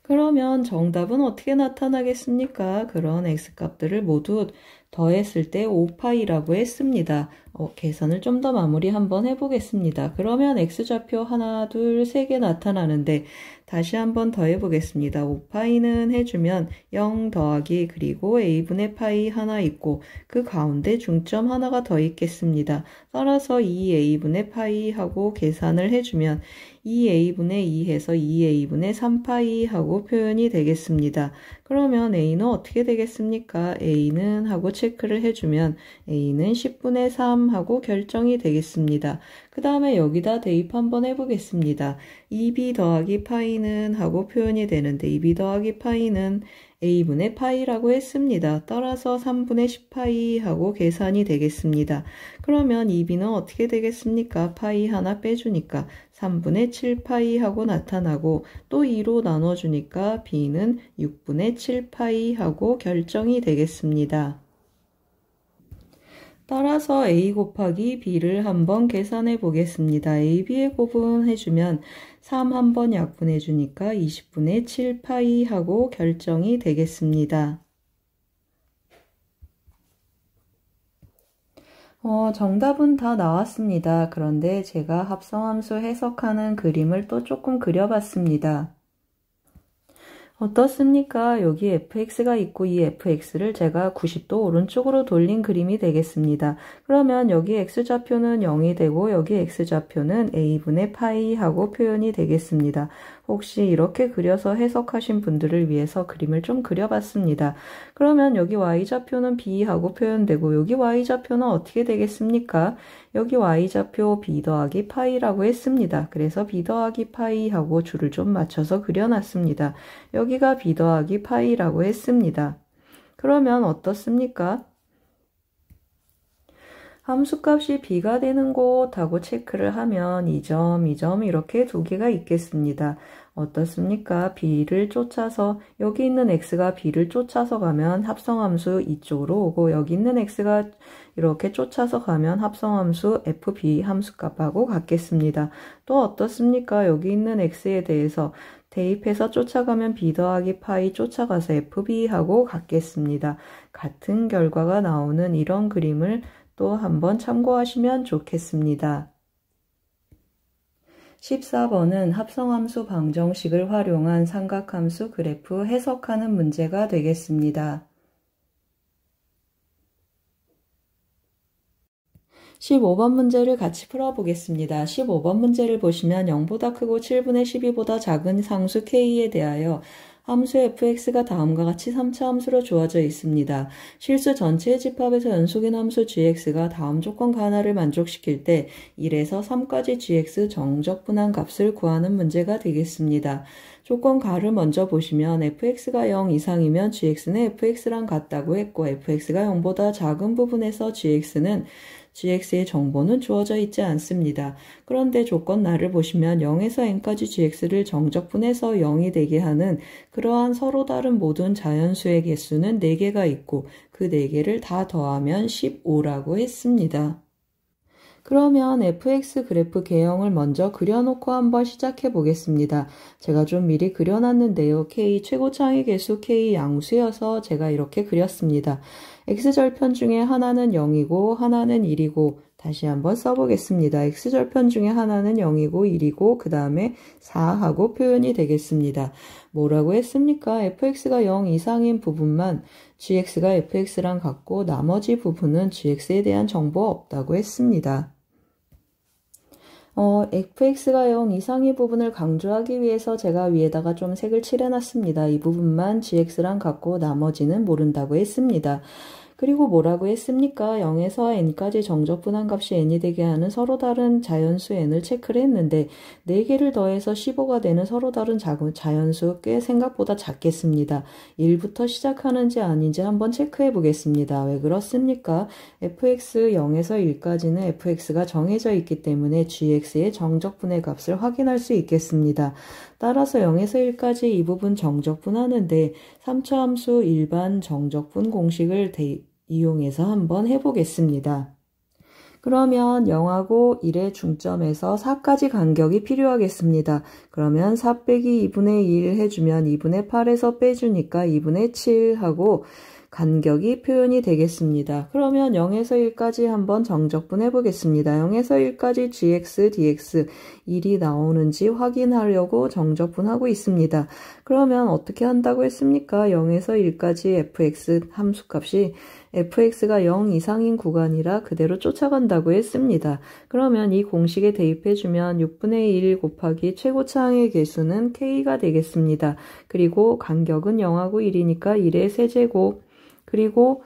그러면 정답은 어떻게 나타나겠습니까? 그런 x값들을 모두 더했을 때 5파이라고 했습니다. 계산을 좀 더 마무리 한번 해보겠습니다. 그러면 x좌표 하나, 둘, 세 개 나타나는데 다시 한번 더 해보겠습니다. 5파이는 해주면 0 더하기 그리고 a분의 파이 하나 있고 그 가운데 중점 하나가 더 있겠습니다. 따라서 2a분의 파이 하고 계산을 해주면 2a분의 2 해서 2a분의 3파이 하고 표현이 되겠습니다. 그러면 a는 어떻게 되겠습니까? a는 하고 체크를 해주면 a는 10분의 3 하고 결정이 되겠습니다. 그 다음에 여기다 대입 한번 해보겠습니다. 2b 더하기 파이는 하고 표현이 되는데 2b 더하기 파이는 a분의 파이라고 했습니다. 따라서 3분의 10파이 하고 계산이 되겠습니다. 그러면 2b는 어떻게 되겠습니까? 파이 하나 빼주니까 3분의 7파이 하고 나타나고 또 2로 나눠주니까 b는 6분의 7파이 하고 결정이 되겠습니다. 따라서 a 곱하기 b를 한번 계산해 보겠습니다. ab의 곱은 해주면 3 한번 약분해 주니까 20분의 7파이 하고 결정이 되겠습니다. 정답은 다 나왔습니다. 그런데 제가 합성함수 해석하는 그림을 또 조금 그려봤습니다. 어떻습니까? 여기 fx가 있고 이 fx를 제가 90도 오른쪽으로 돌린 그림이 되겠습니다. 그러면 여기 x좌표는 0이 되고 여기 x좌표는 a분의 파이 하고 표현이 되겠습니다. 혹시 이렇게 그려서 해석하신 분들을 위해서 그림을 좀 그려봤습니다. 그러면 여기 y좌표는 b 하고 표현되고 여기 y좌표는 어떻게 되겠습니까? 여기 y좌표 b 더하기 파이라고 했습니다. 그래서 b 더하기 파이 하고 줄을 좀 맞춰서 그려놨습니다. 여기가 b 더하기 파이라고 했습니다. 그러면 어떻습니까? 함수값이 b가 되는 곳하고 체크를 하면 이 점 이렇게 두 개가 있겠습니다. 어떻습니까? b를 쫓아서 여기 있는 x가 b를 쫓아서 가면 합성함수 이쪽으로 오고 여기 있는 x가 이렇게 쫓아서 가면 합성함수 fb 함수값하고 같겠습니다. 또 어떻습니까? 여기 있는 x에 대해서 대입해서 쫓아가면 b 더하기 파이 쫓아가서 fb하고 같겠습니다. 같은 결과가 나오는 이런 그림을 또 한번 참고하시면 좋겠습니다. 14번은 합성함수 방정식을 활용한 삼각함수 그래프 해석하는 문제가 되겠습니다. 15번 문제를 같이 풀어보겠습니다. 15번 문제를 보시면 0보다 크고 7분의 12보다 작은 상수 k에 대하여 함수 fx가 다음과 같이 3차 함수로 주어져 있습니다. 실수 전체의 집합에서 연속인 함수 gx가 다음 조건과 하나를 만족시킬 때 1에서 3까지 gx 정적분한 값을 구하는 문제가 되겠습니다. 조건 가를 먼저 보시면 fx가 0 이상이면 gx는 fx랑 같다고 했고 fx가 0보다 작은 부분에서 gx의 정보는 주어져 있지 않습니다. 그런데 조건 나를 보시면 0에서 n까지 gx를 정적분해서 0이 되게 하는 그러한 서로 다른 모든 자연수의 개수는 4개가 있고 그 4개를 다 더하면 15라고 했습니다. 그러면 fx 그래프 개형을 먼저 그려놓고 한번 시작해 보겠습니다. 제가 좀 미리 그려놨는데요. k 최고차의 개수 k 양수여서 제가 이렇게 그렸습니다. x절편 중에 하나는 0이고 하나는 1이고 다시 한번 써보겠습니다. x절편 중에 하나는 0이고 1이고 그 다음에 4하고 표현이 되겠습니다. 뭐라고 했습니까? fx가 0 이상인 부분만 gx가 fx랑 같고 나머지 부분은 gx에 대한 정보 없다고 했습니다. fx가 0 이상의 부분을 강조하기 위해서 제가 위에다가 좀 색을 칠해놨습니다. 이 부분만 gx랑 같고 나머지는 모른다고 했습니다. 그리고 뭐라고 했습니까? 0에서 n까지 정적분한 값이 n이 되게 하는 서로 다른 자연수 n을 체크를 했는데 4개를 더해서 15가 되는 서로 다른 자연수 꽤 생각보다 작겠습니다. 1부터 시작하는지 아닌지 한번 체크해 보겠습니다. 왜 그렇습니까? fx 0에서 1까지는 fx가 정해져 있기 때문에 gx의 정적분의 값을 확인할 수 있겠습니다. 따라서 0에서 1까지 이 부분 정적분하는데 3차 함수 일반 정적분 공식을 이용해서 한번 해보겠습니다. 그러면 0하고 1의 중점에서 4까지 간격이 필요하겠습니다. 그러면 4 빼기 2분의 1 해주면 2분의 8에서 빼주니까 2분의 7하고 간격이 표현이 되겠습니다. 그러면 0에서 1까지 한번 정적분 해보겠습니다. 0에서 1까지 gx, dx 1이 나오는지 확인하려고 정적분하고 있습니다. 그러면 어떻게 한다고 했습니까? 0에서 1까지 fx 함수값이 fx가 0 이상인 구간이라 그대로 쫓아간다고 했습니다. 그러면 이 공식에 대입해주면 6분의 1 곱하기 최고차항의 개수는 k가 되겠습니다. 그리고 간격은 0하고 1이니까 1의 세제곱 그리고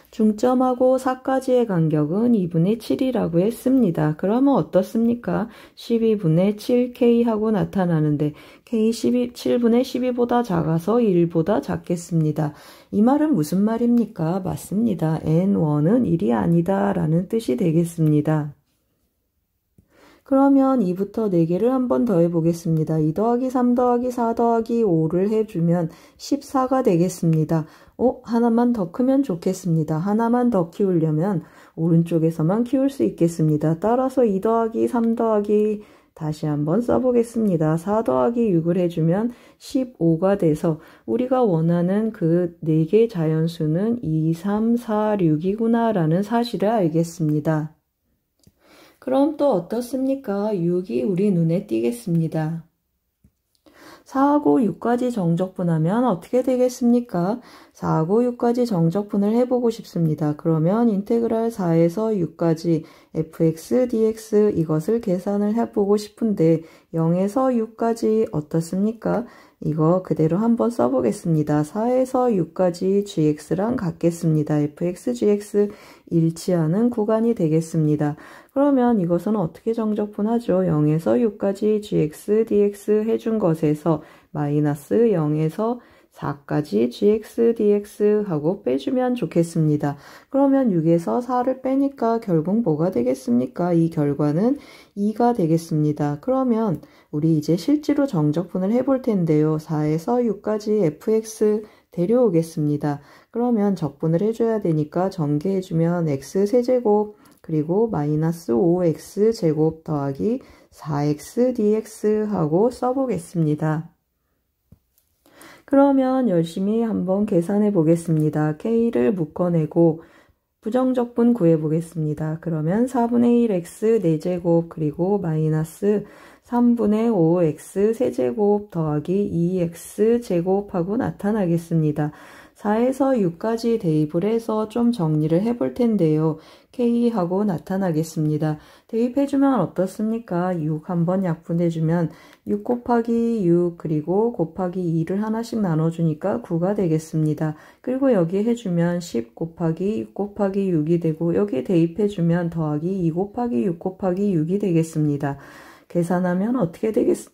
중점하고 4까지의 간격은 2분의 7이라고 했습니다. 그러면 어떻습니까? 12분의 7k하고 나타나는데 k 7분의 12보다 작아서 1보다 작겠습니다. 이 말은 무슨 말입니까? 맞습니다. n1은 1이 아니다 라는 뜻이 되겠습니다. 그러면 2부터 4개를 한번 더해 보겠습니다. 2 더하기 3 더하기 4 더하기 5를 해주면 14가 되겠습니다. 하나만 더 크면 좋겠습니다. 하나만 더 키우려면 오른쪽에서만 키울 수 있겠습니다. 따라서 2 더하기 3 더하기 다시 한번 써보겠습니다. 4 더하기 6을 해주면 15가 돼서 우리가 원하는 그 4개의 자연수는 2, 3, 4, 6이구나 라는 사실을 알겠습니다. 그럼 또 어떻습니까? 6이 우리 눈에 띄겠습니다. 4하고 6까지 정적분하면 어떻게 되겠습니까? 4하고 6까지 정적분을 해보고 싶습니다. 그러면 인테그랄 4에서 6까지 fx, dx 이것을 계산을 해보고 싶은데 0에서 6까지 어떻습니까? 이거 그대로 한번 써보겠습니다. 4에서 6까지 gx랑 같겠습니다. fx, gx 일치하는 구간이 되겠습니다. 그러면 이것은 어떻게 정적분하죠? 0에서 6까지 gx, dx 해준 것에서 마이너스 0에서 4까지 gx, dx 하고 빼주면 좋겠습니다. 그러면 6에서 4를 빼니까 결국 뭐가 되겠습니까? 이 결과는 2가 되겠습니다. 그러면 우리 이제 실제로 정적분을 해볼 텐데요. 4에서 6까지 fx 데려오겠습니다. 그러면 적분을 해줘야 되니까 전개해주면 x세제곱 그리고 마이너스 5x제곱 더하기 4x dx 하고 써보겠습니다. 그러면 열심히 한번 계산해 보겠습니다. k를 묶어내고 부정적분 구해보겠습니다. 그러면 4분의 1x 4제곱 그리고 마이너스 3분의 5x 세제곱 더하기 2x 제곱하고 나타나겠습니다. 4에서 6까지 대입을 해서 좀 정리를 해볼 텐데요. K하고 나타나겠습니다. 대입해주면 어떻습니까? 6 한번 약분해주면 6 곱하기 6 그리고 곱하기 2를 하나씩 나눠주니까 9가 되겠습니다. 그리고 여기 해주면 10 곱하기 6 곱하기 6이 되고 여기 대입해주면 더하기 2 곱하기 6 곱하기 6이 되겠습니다. 계산하면 어떻게 되겠습니까?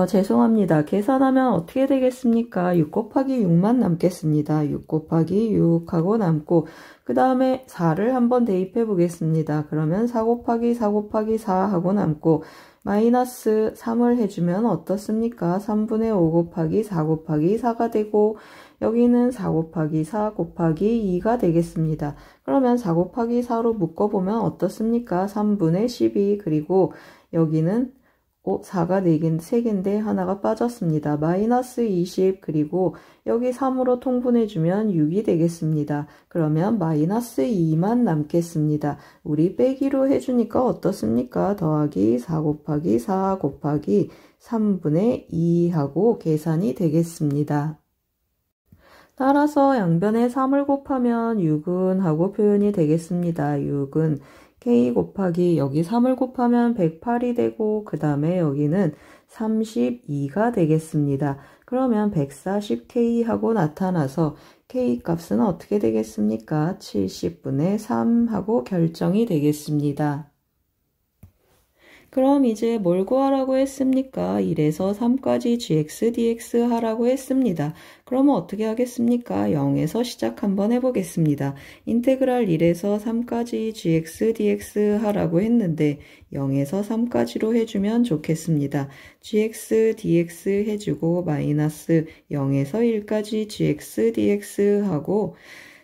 죄송합니다. 계산하면 어떻게 되겠습니까? 6 곱하기 6만 남겠습니다. 6 곱하기 6하고 남고 그 다음에 4를 한번 대입해 보겠습니다. 그러면 4 곱하기 4 곱하기 4하고 남고 마이너스 3을 해주면 어떻습니까? 3분의 5 곱하기 4 곱하기 4가 되고 여기는 4 곱하기 4 곱하기 2가 되겠습니다. 그러면 4 곱하기 4로 묶어보면 어떻습니까? 3분의 12 그리고 여기는 4가 3개인데 하나가 빠졌습니다. 마이너스 20 그리고 여기 3으로 통분해주면 6이 되겠습니다. 그러면 마이너스 2만 남겠습니다. 우리 빼기로 해주니까 어떻습니까? 더하기 4 곱하기 4 곱하기 3분의 2하고 계산이 되겠습니다. 따라서 양변에 3을 곱하면 6은 하고 표현이 되겠습니다. 6은 K 곱하기 여기 3을 곱하면 108이 되고 그 다음에 여기는 32가 되겠습니다. 그러면 140K 하고 나타나서 K 값은 어떻게 되겠습니까? 70분의 3 하고 결정이 되겠습니다. 그럼 이제 뭘 구하라고 했습니까? 1에서 3까지 gx, dx 하라고 했습니다. 그러면 어떻게 하겠습니까? 0에서 시작 한번 해보겠습니다. 인테그랄 1에서 3까지 gx, dx 하라고 했는데 0에서 3까지로 해주면 좋겠습니다. gx, dx 해주고 마이너스 0에서 1까지 gx, dx 하고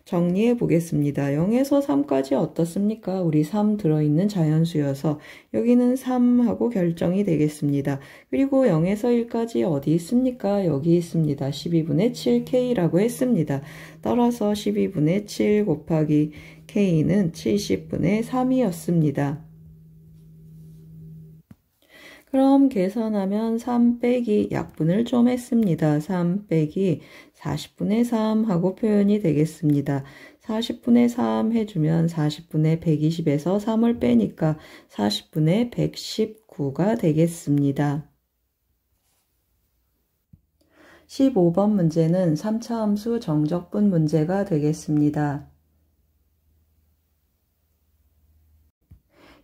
정리해 보겠습니다. 0에서 3까지 어떻습니까? 우리 3 들어있는 자연수여서 여기는 3하고 결정이 되겠습니다. 그리고 0에서 1까지 어디 있습니까? 여기 있습니다. 12분의 7K라고 했습니다. 따라서 12분의 7 곱하기 K는 70분의 3이었습니다. 그럼 계산하면 3 빼기 약분을 좀 했습니다. 3 빼기 40분의 3 하고 표현이 되겠습니다. 40분의 3 해주면 40분의 120에서 3을 빼니까 40분의 119가 되겠습니다. 15번 문제는 3차 함수 정적분 문제가 되겠습니다.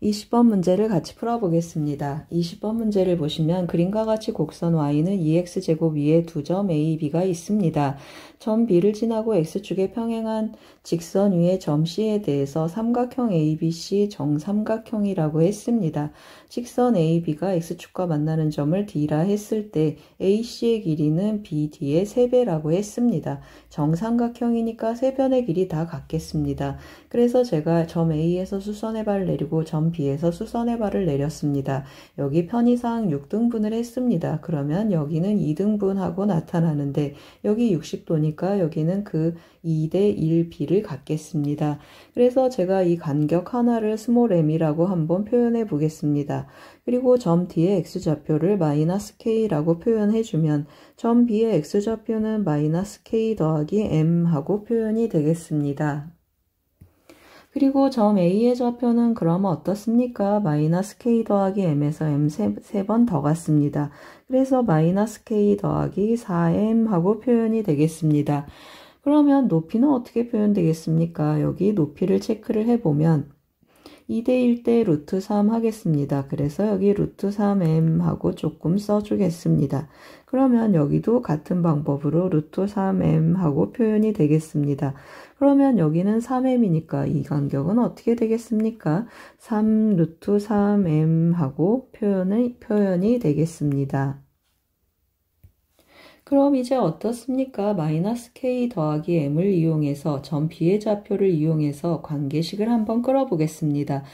20번 문제를 같이 풀어보겠습니다. 20번 문제를 보시면 그림과 같이 곡선 y는 2x제곱 위에 두 점 a, b가 있습니다. 점 b를 지나고 x축에 평행한 직선 위의 점 c에 대해서 삼각형 ABC 정삼각형이라고 했습니다. 직선 AB가 x축과 만나는 점을 D라 했을 때 AC의 길이는 BD의 3배라고 했습니다. 정삼각형이니까 세 변의 길이 다 같겠습니다. 그래서 제가 점 A에서 수선의 발을 내리고 점 B에서 수선의 발을 내렸습니다. 여기 편의상 6등분을 했습니다. 그러면 여기는 2등분하고 나타나는데 여기 60도니까 여기는 그 2대 1B를 갖겠습니다. 그래서 제가 이 간격 하나를 스몰 m이라고 한번 표현해 보겠습니다. 그리고 점 D의 x좌표를 마이너스 K라고 표현해주면 점 B의 x좌표는 마이너스 K 더하기 M 하고 표현이 되겠습니다. 그리고 점 A의 좌표는 그러면 어떻습니까? 마이너스 K 더하기 M에서 M 세 번 더 갔습니다. 그래서 마이너스 K 더하기 4M 하고 표현이 되겠습니다. 그러면 높이는 어떻게 표현되겠습니까? 여기 높이를 체크를 해보면 2대 1대 루트 3 하겠습니다. 그래서 여기 루트 3m 하고 조금 써주겠습니다. 그러면 여기도 같은 방법으로 루트 3m 하고 표현이 되겠습니다. 그러면 여기는 3m이니까 이 간격은 어떻게 되겠습니까? 3 루트 3m 하고 표현이 되겠습니다. 그럼 이제 어떻습니까? 마이너스 K 더하기 M을 이용해서 점 B의 좌표를 이용해서 관계식을 한번 끌어보겠습니다.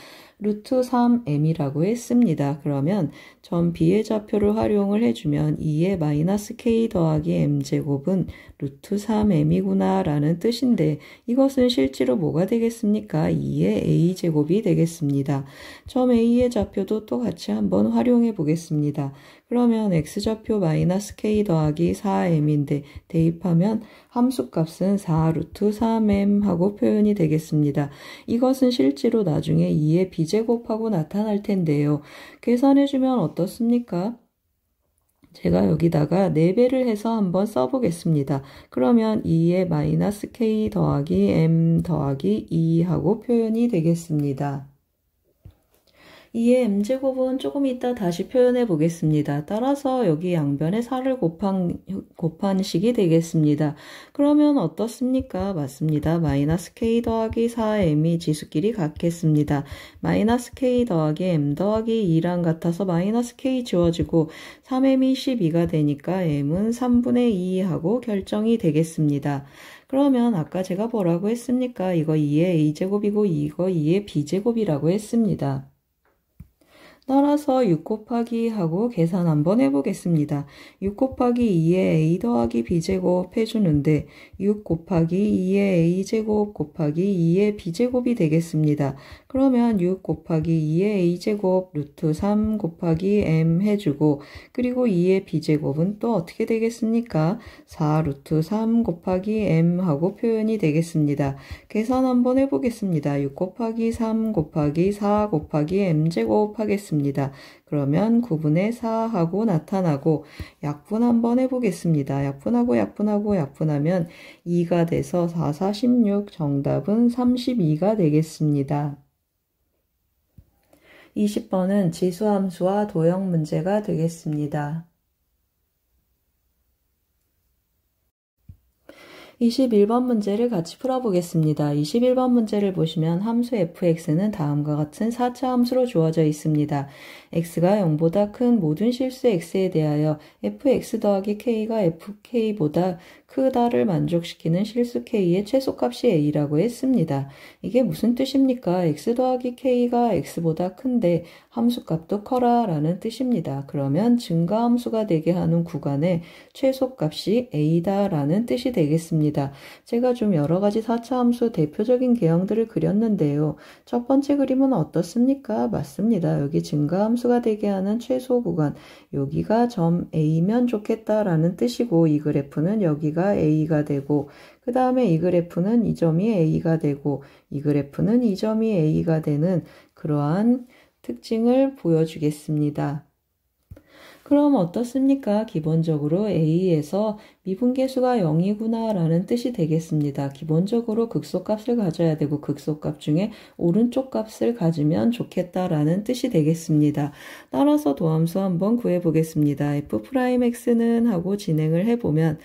루트 3m이라고 했습니다. 그러면 점 B의 좌표를 활용을 해주면 2의 마이너스 K 더하기 M제곱은 루트 3m이구나 라는 뜻인데 이것은 실제로 뭐가 되겠습니까? 2의 A제곱이 되겠습니다. 점 A의 좌표도 또 같이 한번 활용해 보겠습니다. 그러면 x좌표 마이너스 k 더하기 4m인데 대입하면 함수값은 4 루트 3m 하고 표현이 되겠습니다. 이것은 실제로 나중에 2의 b제곱하고 나타날 텐데요. 계산해주면 어떻습니까? 제가 여기다가 4배를 해서 한번 써보겠습니다. 그러면 2의 마이너스 k 더하기 m 더하기 2 하고 표현이 되겠습니다. 2의 m제곱은 조금 이따 다시 표현해 보겠습니다. 따라서 여기 양변에 4를 곱한 식이 되겠습니다. 그러면 어떻습니까? 맞습니다. 마이너스 k 더하기 4m이 지수끼리 같겠습니다. 마이너스 k 더하기 m 더하기 2랑 같아서 마이너스 k 지워지고 3m이 12가 되니까 m은 3분의 2 하고 결정이 되겠습니다. 그러면 아까 제가 뭐라고 했습니까? 이거 2의 a제곱이고 이거 2의 b제곱이라고 했습니다. 따라서 6 곱하기 하고 계산 한번 해보겠습니다. 6 곱하기 2의 a 더하기 b제곱 해주는데 6 곱하기 2의 a제곱 곱하기 2의 b제곱이 되겠습니다. 그러면 6 곱하기 2의 a제곱 루트 3 곱하기 m 해주고 그리고 2의 b제곱은 또 어떻게 되겠습니까? 4 루트 3 곱하기 m 하고 표현이 되겠습니다. 계산 한번 해보겠습니다. 6 곱하기 3 곱하기 4 곱하기 m제곱 하겠습니다. 그러면 9분의 4하고 나타나고 약분 한번 해보겠습니다. 약분하면 2가 돼서 4, 4, 16 정답은 32가 되겠습니다. 20번은 지수함수와 도형 문제가 되겠습니다. 21번 문제를 같이 풀어보겠습니다. 21번 문제를 보시면 함수 fx는 다음과 같은 4차 함수로 주어져 있습니다. x가 0보다 큰 모든 실수 x에 대하여 fx 더하기 k가 fk보다 크다를 만족시키는 실수 k의 최소값이 a라고 했습니다. 이게 무슨 뜻입니까? x 더하기 k가 x보다 큰데 함수값도 커라 라는 뜻입니다. 그러면 증가함수가 되게 하는 구간의 최소값이 a다 라는 뜻이 되겠습니다. 제가 좀 여러가지 4차 함수 대표적인 개형들을 그렸는데요. 첫 번째 그림은 어떻습니까? 맞습니다. 여기 증가함수가 되게 하는 최소 구간, 여기가 점 A면 좋겠다라는 뜻이고 이 그래프는 여기가 A가 되고 그 다음에 이 그래프는 이 점이 A가 되고 이 그래프는 이 점이 A가 되는 그러한 특징을 보여주겠습니다. 그럼 어떻습니까? 기본적으로 A에서 미분계수가 0이구나 라는 뜻이 되겠습니다. 기본적으로 극소값을 가져야 되고 극소값 중에 오른쪽 값을 가지면 좋겠다라는 뜻이 되겠습니다. 따라서 도함수 한번 구해보겠습니다. f'x는 하고 진행을 해보면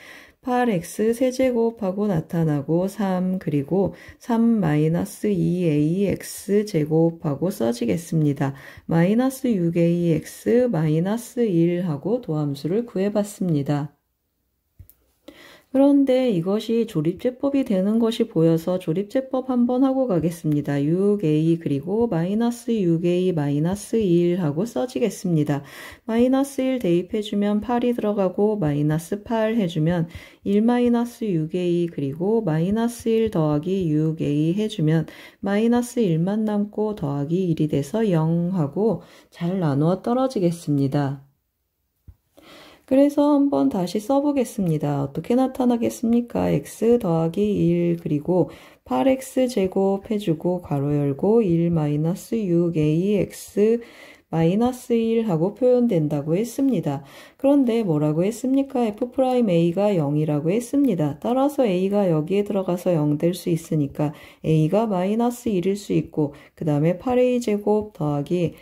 8x 세제곱하고 나타나고 3 그리고 3-2ax 제곱하고 써지겠습니다. 마이너스 6ax 마이너스 1 하고 도함수를 구해봤습니다. 그런데 이것이 조립제법이 되는 것이 보여서 조립제법 한번 하고 가겠습니다. 6a 그리고 마이너스 6a 마이너스 1 하고 써지겠습니다. 마이너스 1 대입해주면 8이 들어가고 마이너스 8 해주면 1 마이너스 6a 그리고 마이너스 1 더하기 6a 해주면 마이너스 1만 남고 더하기 1이 돼서 0 하고 잘 나누어 떨어지겠습니다. 그래서 한번 다시 써보겠습니다. 어떻게 나타나겠습니까? x 더하기 1 그리고 8x 제곱 해주고 괄호 열고 1 마이너스 6ax 마이너스 1 하고 표현된다고 했습니다. 그런데 뭐라고 했습니까? f'a가 0이라고 했습니다. 따라서 a가 여기에 들어가서 0 될 수 있으니까 a가 마이너스 1일 수 있고 그 다음에 8a 제곱 더하기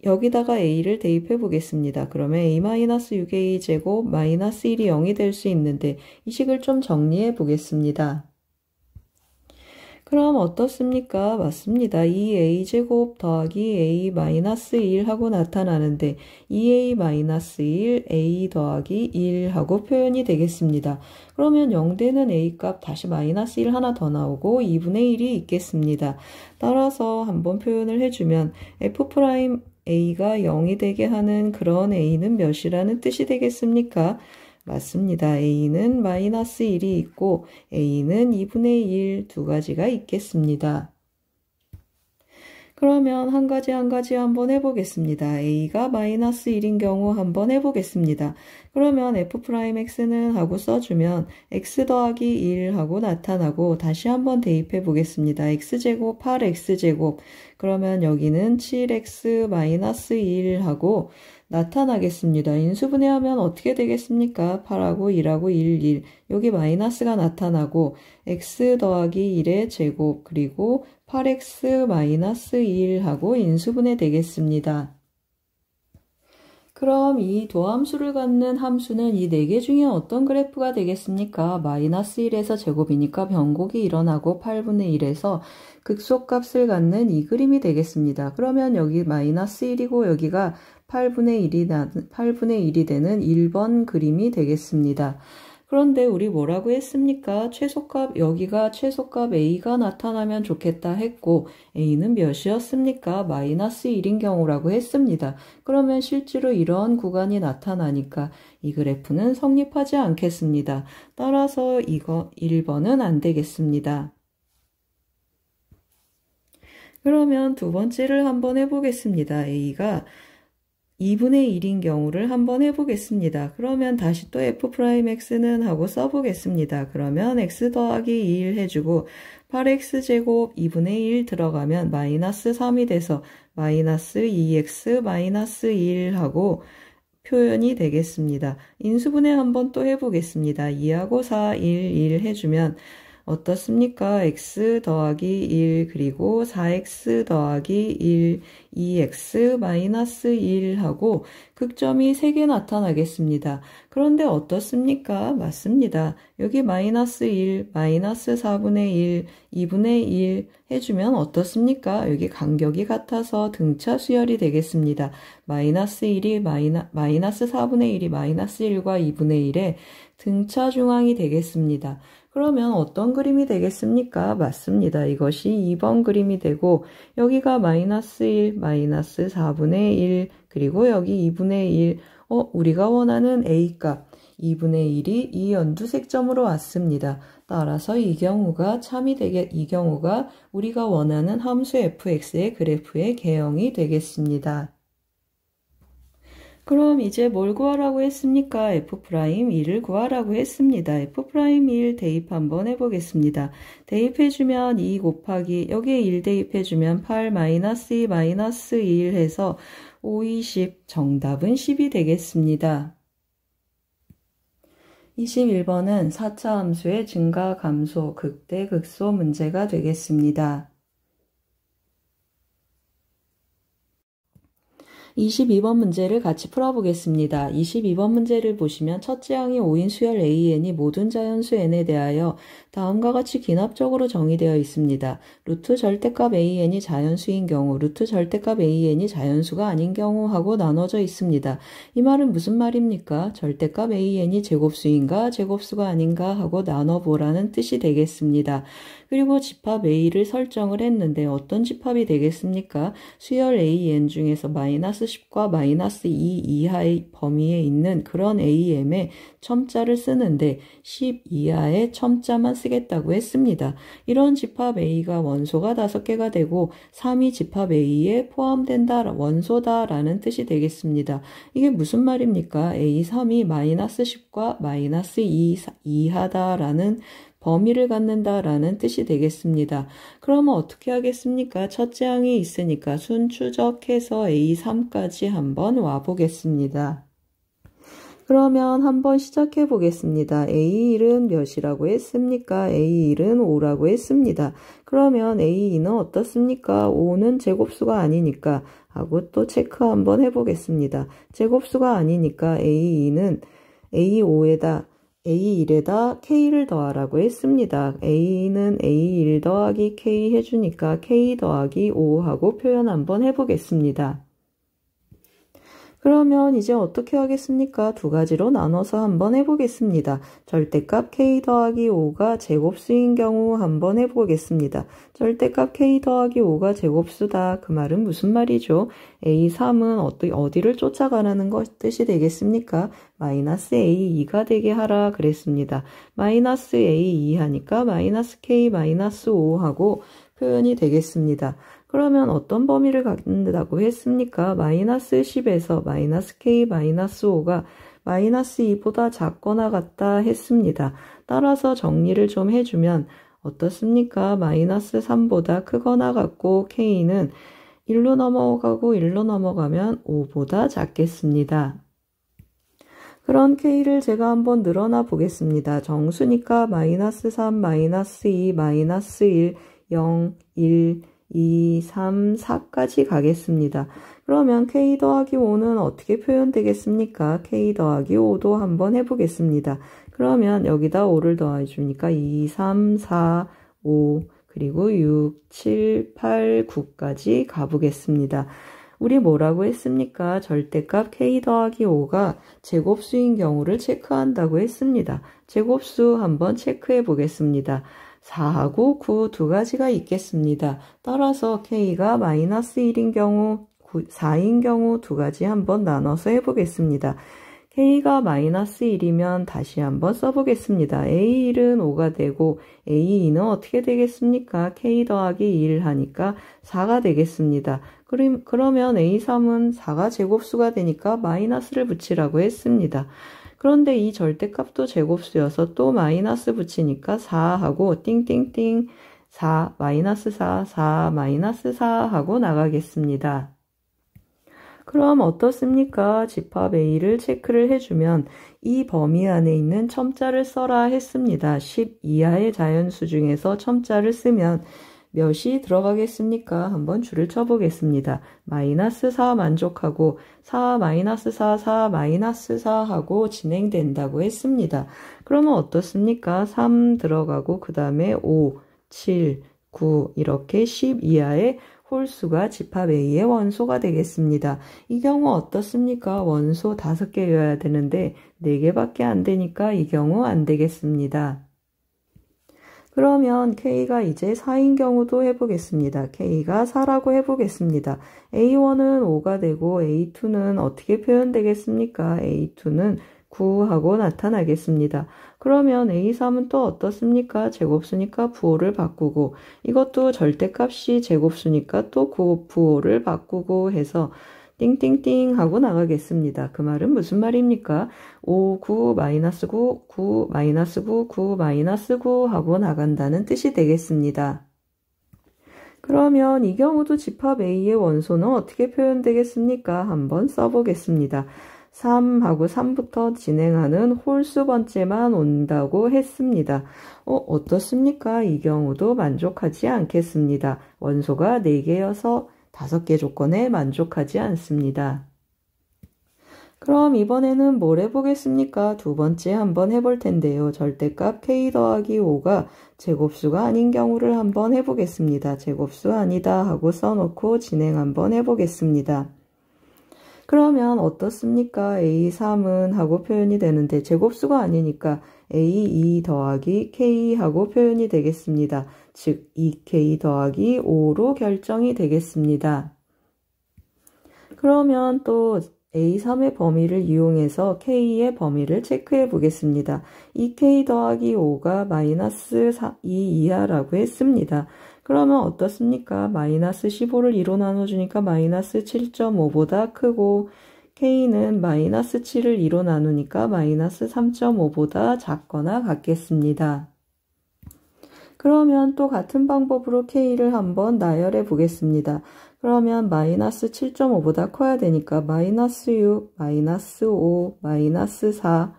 여기다가 a를 대입해 보겠습니다. 그러면 a-6a 제곱 마이너스 1이 0이 될 수 있는데 이 식을 좀 정리해 보겠습니다. 그럼 어떻습니까? 맞습니다. 2a 제곱 더하기 a 마이너스 1 하고 나타나는데 2a 마이너스 1 a 더하기 1 하고 표현이 되겠습니다. 그러면 0 되는 a 값 다시 마이너스 1 하나 더 나오고 2분의 1이 있겠습니다. 따라서 한번 표현을 해주면 f'a가 0이 되게 하는 그런 a는 몇이라는 뜻이 되겠습니까? 맞습니다. a는 마이너스 1이 있고 a는 2분의 1 두 가지가 있겠습니다. 그러면 한 가지 한번 해보겠습니다. a가 마이너스 1인 경우 한번 해보겠습니다. 그러면 f'x는 하고 써주면 x 더하기 1 하고 나타나고 다시 한번 대입해 보겠습니다. x제곱 8x제곱 그러면 여기는 7x 마이너스 1 하고 나타나겠습니다. 인수분해하면 어떻게 되겠습니까? 8하고 1하고 1. 여기 마이너스가 나타나고 x 더하기 1의 제곱 그리고 8x 마이너스 1하고 인수분해 되겠습니다. 그럼 이 도함수를 갖는 함수는 이 4개 중에 어떤 그래프가 되겠습니까? 마이너스 1에서 제곱이니까 변곡이 일어나고 8분의 1에서 극소값을 갖는 이 그림이 되겠습니다. 그러면 여기 마이너스 1이고 여기가 8분의 1이 되는 1번 그림이 되겠습니다. 그런데 우리 뭐라고 했습니까? 최소값, 여기가 최소값 a가 나타나면 좋겠다 했고 a는 몇이었습니까? 마이너스 1인 경우라고 했습니다. 그러면 실제로 이런 구간이 나타나니까 이 그래프는 성립하지 않겠습니다. 따라서 이거 1번은 안 되겠습니다. 그러면 두 번째를 한번 해보겠습니다. a가 2분의 1인 경우를 한번 해보겠습니다. 그러면 다시 또 f'x는 하고 써보겠습니다. 그러면 x 더하기 2를 해주고 8x제곱 2분의 1 들어가면 마이너스 3이 돼서 마이너스 2x 마이너스 1 하고 표현이 되겠습니다. 인수분해 한번 또 해보겠습니다. 2하고 4, 1 해주면 어떻습니까? x 더하기 1 그리고 4x 더하기 1 2x 마이너스 1 하고 극점이 3개 나타나겠습니다. 그런데 어떻습니까? 맞습니다. 여기 마이너스 1, 마이너스 4분의 1, 2분의 1 해주면 어떻습니까? 여기 간격이 같아서 등차 수열이 되겠습니다. 마이너스 1이 마이너스 4분의 1이 마이너스 1과 2분의 1의 등차 중앙이 되겠습니다. 그러면 어떤 그림이 되겠습니까? 맞습니다. 이것이 2번 그림이 되고 여기가 마이너스 1, 마이너스 4분의 1 그리고 여기 2분의 1 우리가 원하는 A값 2분의 1이 이 연두색점으로 왔습니다. 따라서 이 경우가 이 경우가 우리가 원하는 함수 fx의 그래프의 개형이 되겠습니다. 그럼 이제 뭘 구하라고 했습니까? F'2를 구하라고 했습니다. F'1 대입 한번 해보겠습니다. 대입해주면 2 곱하기 여기에 1 대입해주면 8 마이너스 2 마이너스 1 해서 5, 20 정답은 10이 되겠습니다. 21번은 4차 함수의 증가, 감소, 극대, 극소 문제가 되겠습니다. 22번 문제를 같이 풀어보겠습니다. 22번 문제를 보시면 첫째 항이 5인 수열 AN이 모든 자연수 N에 대하여 다음과 같이 기납적으로 정의되어 있습니다. 루트 절대값 AN이 자연수인 경우, 루트 절대값 AN이 자연수가 아닌 경우 하고 나눠져 있습니다. 이 말은 무슨 말입니까? 절대값 AN이 제곱수인가 제곱수가 아닌가 하고 나눠보라는 뜻이 되겠습니다. 그리고 집합 A를 설정을 했는데 어떤 집합이 되겠습니까? 수열 AN 중에서 마이너스 10과 마이너스 2 이하의 범위에 있는 그런 AM에 첨자를 쓰는데 10 이하의 첨자만 쓰겠다고 했습니다. 이런 집합 A가 원소가 5개가 되고 3이 집합 A에 포함된다, 원소다라는 뜻이 되겠습니다. 이게 무슨 말입니까? A3이 마이너스 10과 마이너스 2 이하다라는 범위를 갖는다라는 뜻이 되겠습니다. 그러면 어떻게 하겠습니까? 첫째 항이 있으니까 순추적해서 A3까지 한번 와보겠습니다. 그러면 한번 시작해 보겠습니다. A1은 몇이라고 했습니까? A1은 5라고 했습니다. 그러면 A2는 어떻습니까? 5는 제곱수가 아니니까 하고 또 체크 한번 해보겠습니다. 제곱수가 아니니까 A2는 A5에다 A1에다 K를 더하라고 했습니다. A는 A1 더하기 K 해주니까 K 더하기 5 하고 표현 한번 해보겠습니다. 그러면 이제 어떻게 하겠습니까? 두 가지로 나눠서 한번 해보겠습니다. 절대값 K 더하기 5가 제곱수인 경우 한번 해보겠습니다. 절대값 K 더하기 5가 제곱수다. 그 말은 무슨 말이죠? A3은 어디를 쫓아가라는 뜻이 되겠습니까? 마이너스 A2가 되게 하라 그랬습니다. 마이너스 A2 하니까 마이너스 K 마이너스 5 하고 표현이 되겠습니다. 그러면 어떤 범위를 갖는다고 했습니까? 마이너스 10에서 마이너스 k 마이너스 5가 마이너스 2보다 작거나 같다 했습니다. 따라서 정리를 좀 해주면 어떻습니까? 마이너스 3보다 크거나 같고 k는 1로 넘어가고 1로 넘어가면 5보다 작겠습니다. 그런 k를 제가 한번 늘어나 보겠습니다. 정수니까 마이너스 3, 마이너스 2, 마이너스 1, 0, 1, 2, 3, 4까지 가겠습니다. 그러면 k 더하기 5는 어떻게 표현되겠습니까? k 더하기 5도 한번 해보겠습니다. 그러면 여기다 5를 더해주니까 2, 3, 4, 5, 그리고 6, 7, 8, 9까지 가보겠습니다. 우리 뭐라고 했습니까? 절대값 k 더하기 5가 제곱수인 경우를 체크한다고 했습니다. 제곱수 한번 체크해 보겠습니다. 4하고 9 두 가지가 있겠습니다. 따라서 k가 마이너스 1인 경우, 4인 경우 두 가지 한번 나눠서 해보겠습니다. k가 마이너스 1이면 다시 한번 써보겠습니다. a1은 5가 되고 a2는 어떻게 되겠습니까? k 더하기 1 하니까 4가 되겠습니다. 그러면 a3은 4가 제곱수가 되니까 마이너스를 붙이라고 했습니다. 그런데 이 절대값도 제곱수여서 또 마이너스 붙이니까 4하고 띵띵띵 4, 마이너스 4, 4, 마이너스 4 하고 나가겠습니다. 그럼 어떻습니까? 집합 A를 체크를 해주면 이 범위 안에 있는 첨자를 써라 했습니다. 10 이하의 자연수 중에서 첨자를 쓰면 몇이 들어가겠습니까? 한번 줄을 쳐보겠습니다. 마이너스 4 만족하고 4 마이너스 4, 4 마이너스 4 하고 진행된다고 했습니다. 그러면 어떻습니까? 3 들어가고 그 다음에 5, 7, 9 이렇게 10 이하의 홀수가 집합 A의 원소가 되겠습니다. 이 경우 어떻습니까? 원소 5개여야 되는데 4개밖에 안 되니까 이 경우 안 되겠습니다. 그러면 K가 이제 4인 경우도 해보겠습니다. K가 4라고 해보겠습니다. A1은 5가 되고 A2는 어떻게 표현되겠습니까? A2는 9하고 나타나겠습니다. 그러면 A3은 또 어떻습니까? 제곱수니까 부호를 바꾸고 이것도 절대값이 제곱수니까 또 부호를 바꾸고 해서 띵띵띵 하고 나가겠습니다. 그 말은 무슨 말입니까? 5, 9, 마이너스 9, 9, 마이너스 9, 9, 마이너스 9 하고 나간다는 뜻이 되겠습니다. 그러면 이 경우도 집합 A의 원소는 어떻게 표현되겠습니까? 한번 써보겠습니다. 3하고 3부터 진행하는 홀수 번째만 온다고 했습니다. 어떻습니까? 이 경우도 만족하지 않겠습니다. 원소가 4개여서 5개 조건에 만족하지 않습니다. 그럼 이번에는 뭘 해보겠습니까? 두 번째 한번 해볼 텐데요. 절대값 k 더하기 5가 제곱수가 아닌 경우를 한번 해보겠습니다. 제곱수 아니다 하고 써놓고 진행 한번 해보겠습니다. 그러면 어떻습니까? A3은 하고 표현이 되는데 제곱수가 아니니까 A2 더하기 K 하고 표현이 되겠습니다. 즉 2K 더하기 5로 결정이 되겠습니다. 그러면 또 A3의 범위를 이용해서 K의 범위를 체크해 보겠습니다. 2K 더하기 5가 마이너스 2 이하라고 했습니다. 그러면 어떻습니까? 마이너스 15를 2로 나눠주니까 마이너스 7.5보다 크고 K는 마이너스 7을 2로 나누니까 마이너스 3.5보다 작거나 같겠습니다. 그러면 또 같은 방법으로 K를 한번 나열해 보겠습니다. 그러면 마이너스 7.5보다 커야 되니까 마이너스 6, 마이너스 5, 마이너스 4,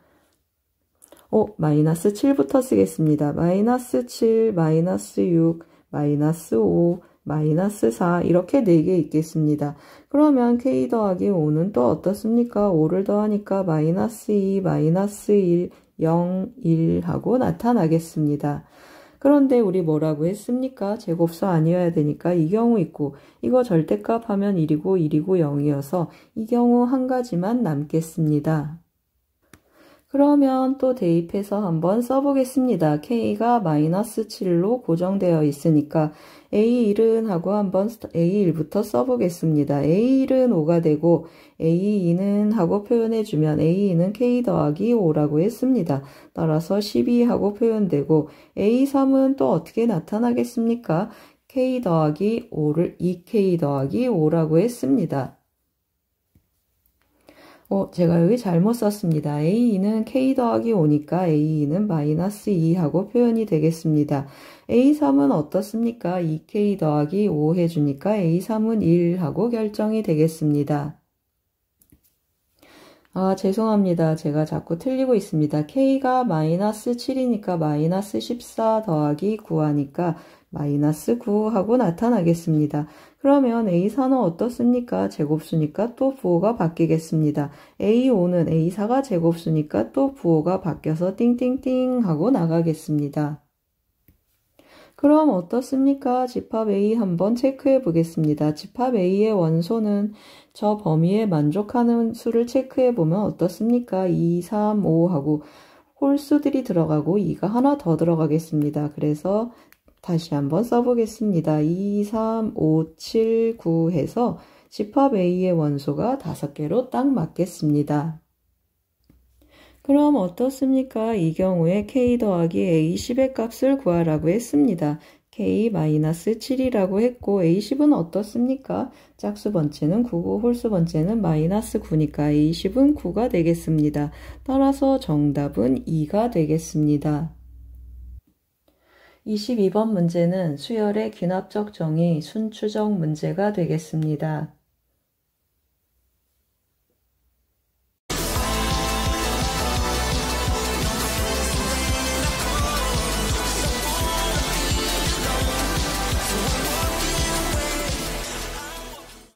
마이너스 7부터 쓰겠습니다. 마이너스 7, 마이너스 6, 마이너스 5, 마이너스 4 이렇게 4개 있겠습니다. 그러면 K 더하기 5는 또 어떻습니까? 5를 더하니까 마이너스 2, 마이너스 1, 0, 1 하고 나타나겠습니다. 그런데 우리 뭐라고 했습니까? 제곱수 아니어야 되니까 이 경우 있고 이거 절대값 하면 1이고 1이고 0이어서 이 경우 한 가지만 남겠습니다. 그러면 또 대입해서 한번 써보겠습니다. K가 마이너스 7로 고정되어 있으니까 A1은 하고 한번 A1부터 써보겠습니다. A1은 5가 되고 A2는 하고 표현해주면 A2는 K 더하기 5라고 했습니다. 따라서 12 하고 표현되고 A3은 또 어떻게 나타나겠습니까? K 더하기 5를 2K 더하기 5라고 했습니다. 제가 여기 잘못 썼습니다. A2는 K 더하기 5니까 A2는 마이너스 2하고 표현이 되겠습니다. A3은 어떻습니까? 2K 더하기 5 해주니까 A3은 1하고 결정이 되겠습니다. 죄송합니다. 제가 자꾸 틀리고 있습니다. K가 마이너스 7이니까 마이너스 14 더하기 9 하니까 마이너스 9 하고 나타나겠습니다. 그러면 A4는 어떻습니까? 제곱수니까 또 부호가 바뀌겠습니다. A5는 A4가 제곱수니까 또 부호가 바뀌어서 띵띵띵 하고 나가겠습니다. 그럼 어떻습니까? 집합 A 한번 체크해 보겠습니다. 집합 A의 원소는 저 범위에 만족하는 수를 체크해 보면 어떻습니까? 2, 3, 5 하고 홀수들이 들어가고 2가 하나 더 들어가겠습니다. 그래서 다시 한번 써보겠습니다. 2, 3, 5, 7, 9 해서 집합 A의 원소가 5개로 딱 맞겠습니다. 그럼 어떻습니까? 이 경우에 K 더하기 A10의 값을 구하라고 했습니다. K-7이라고 했고 A10은 어떻습니까? 짝수 번째는 9고 홀수 번째는 마이너스 9니까 A10은 9가 되겠습니다. 따라서 정답은 2가 되겠습니다. 22번 문제는 수열의 귀납적 정의 순추적 문제가 되겠습니다.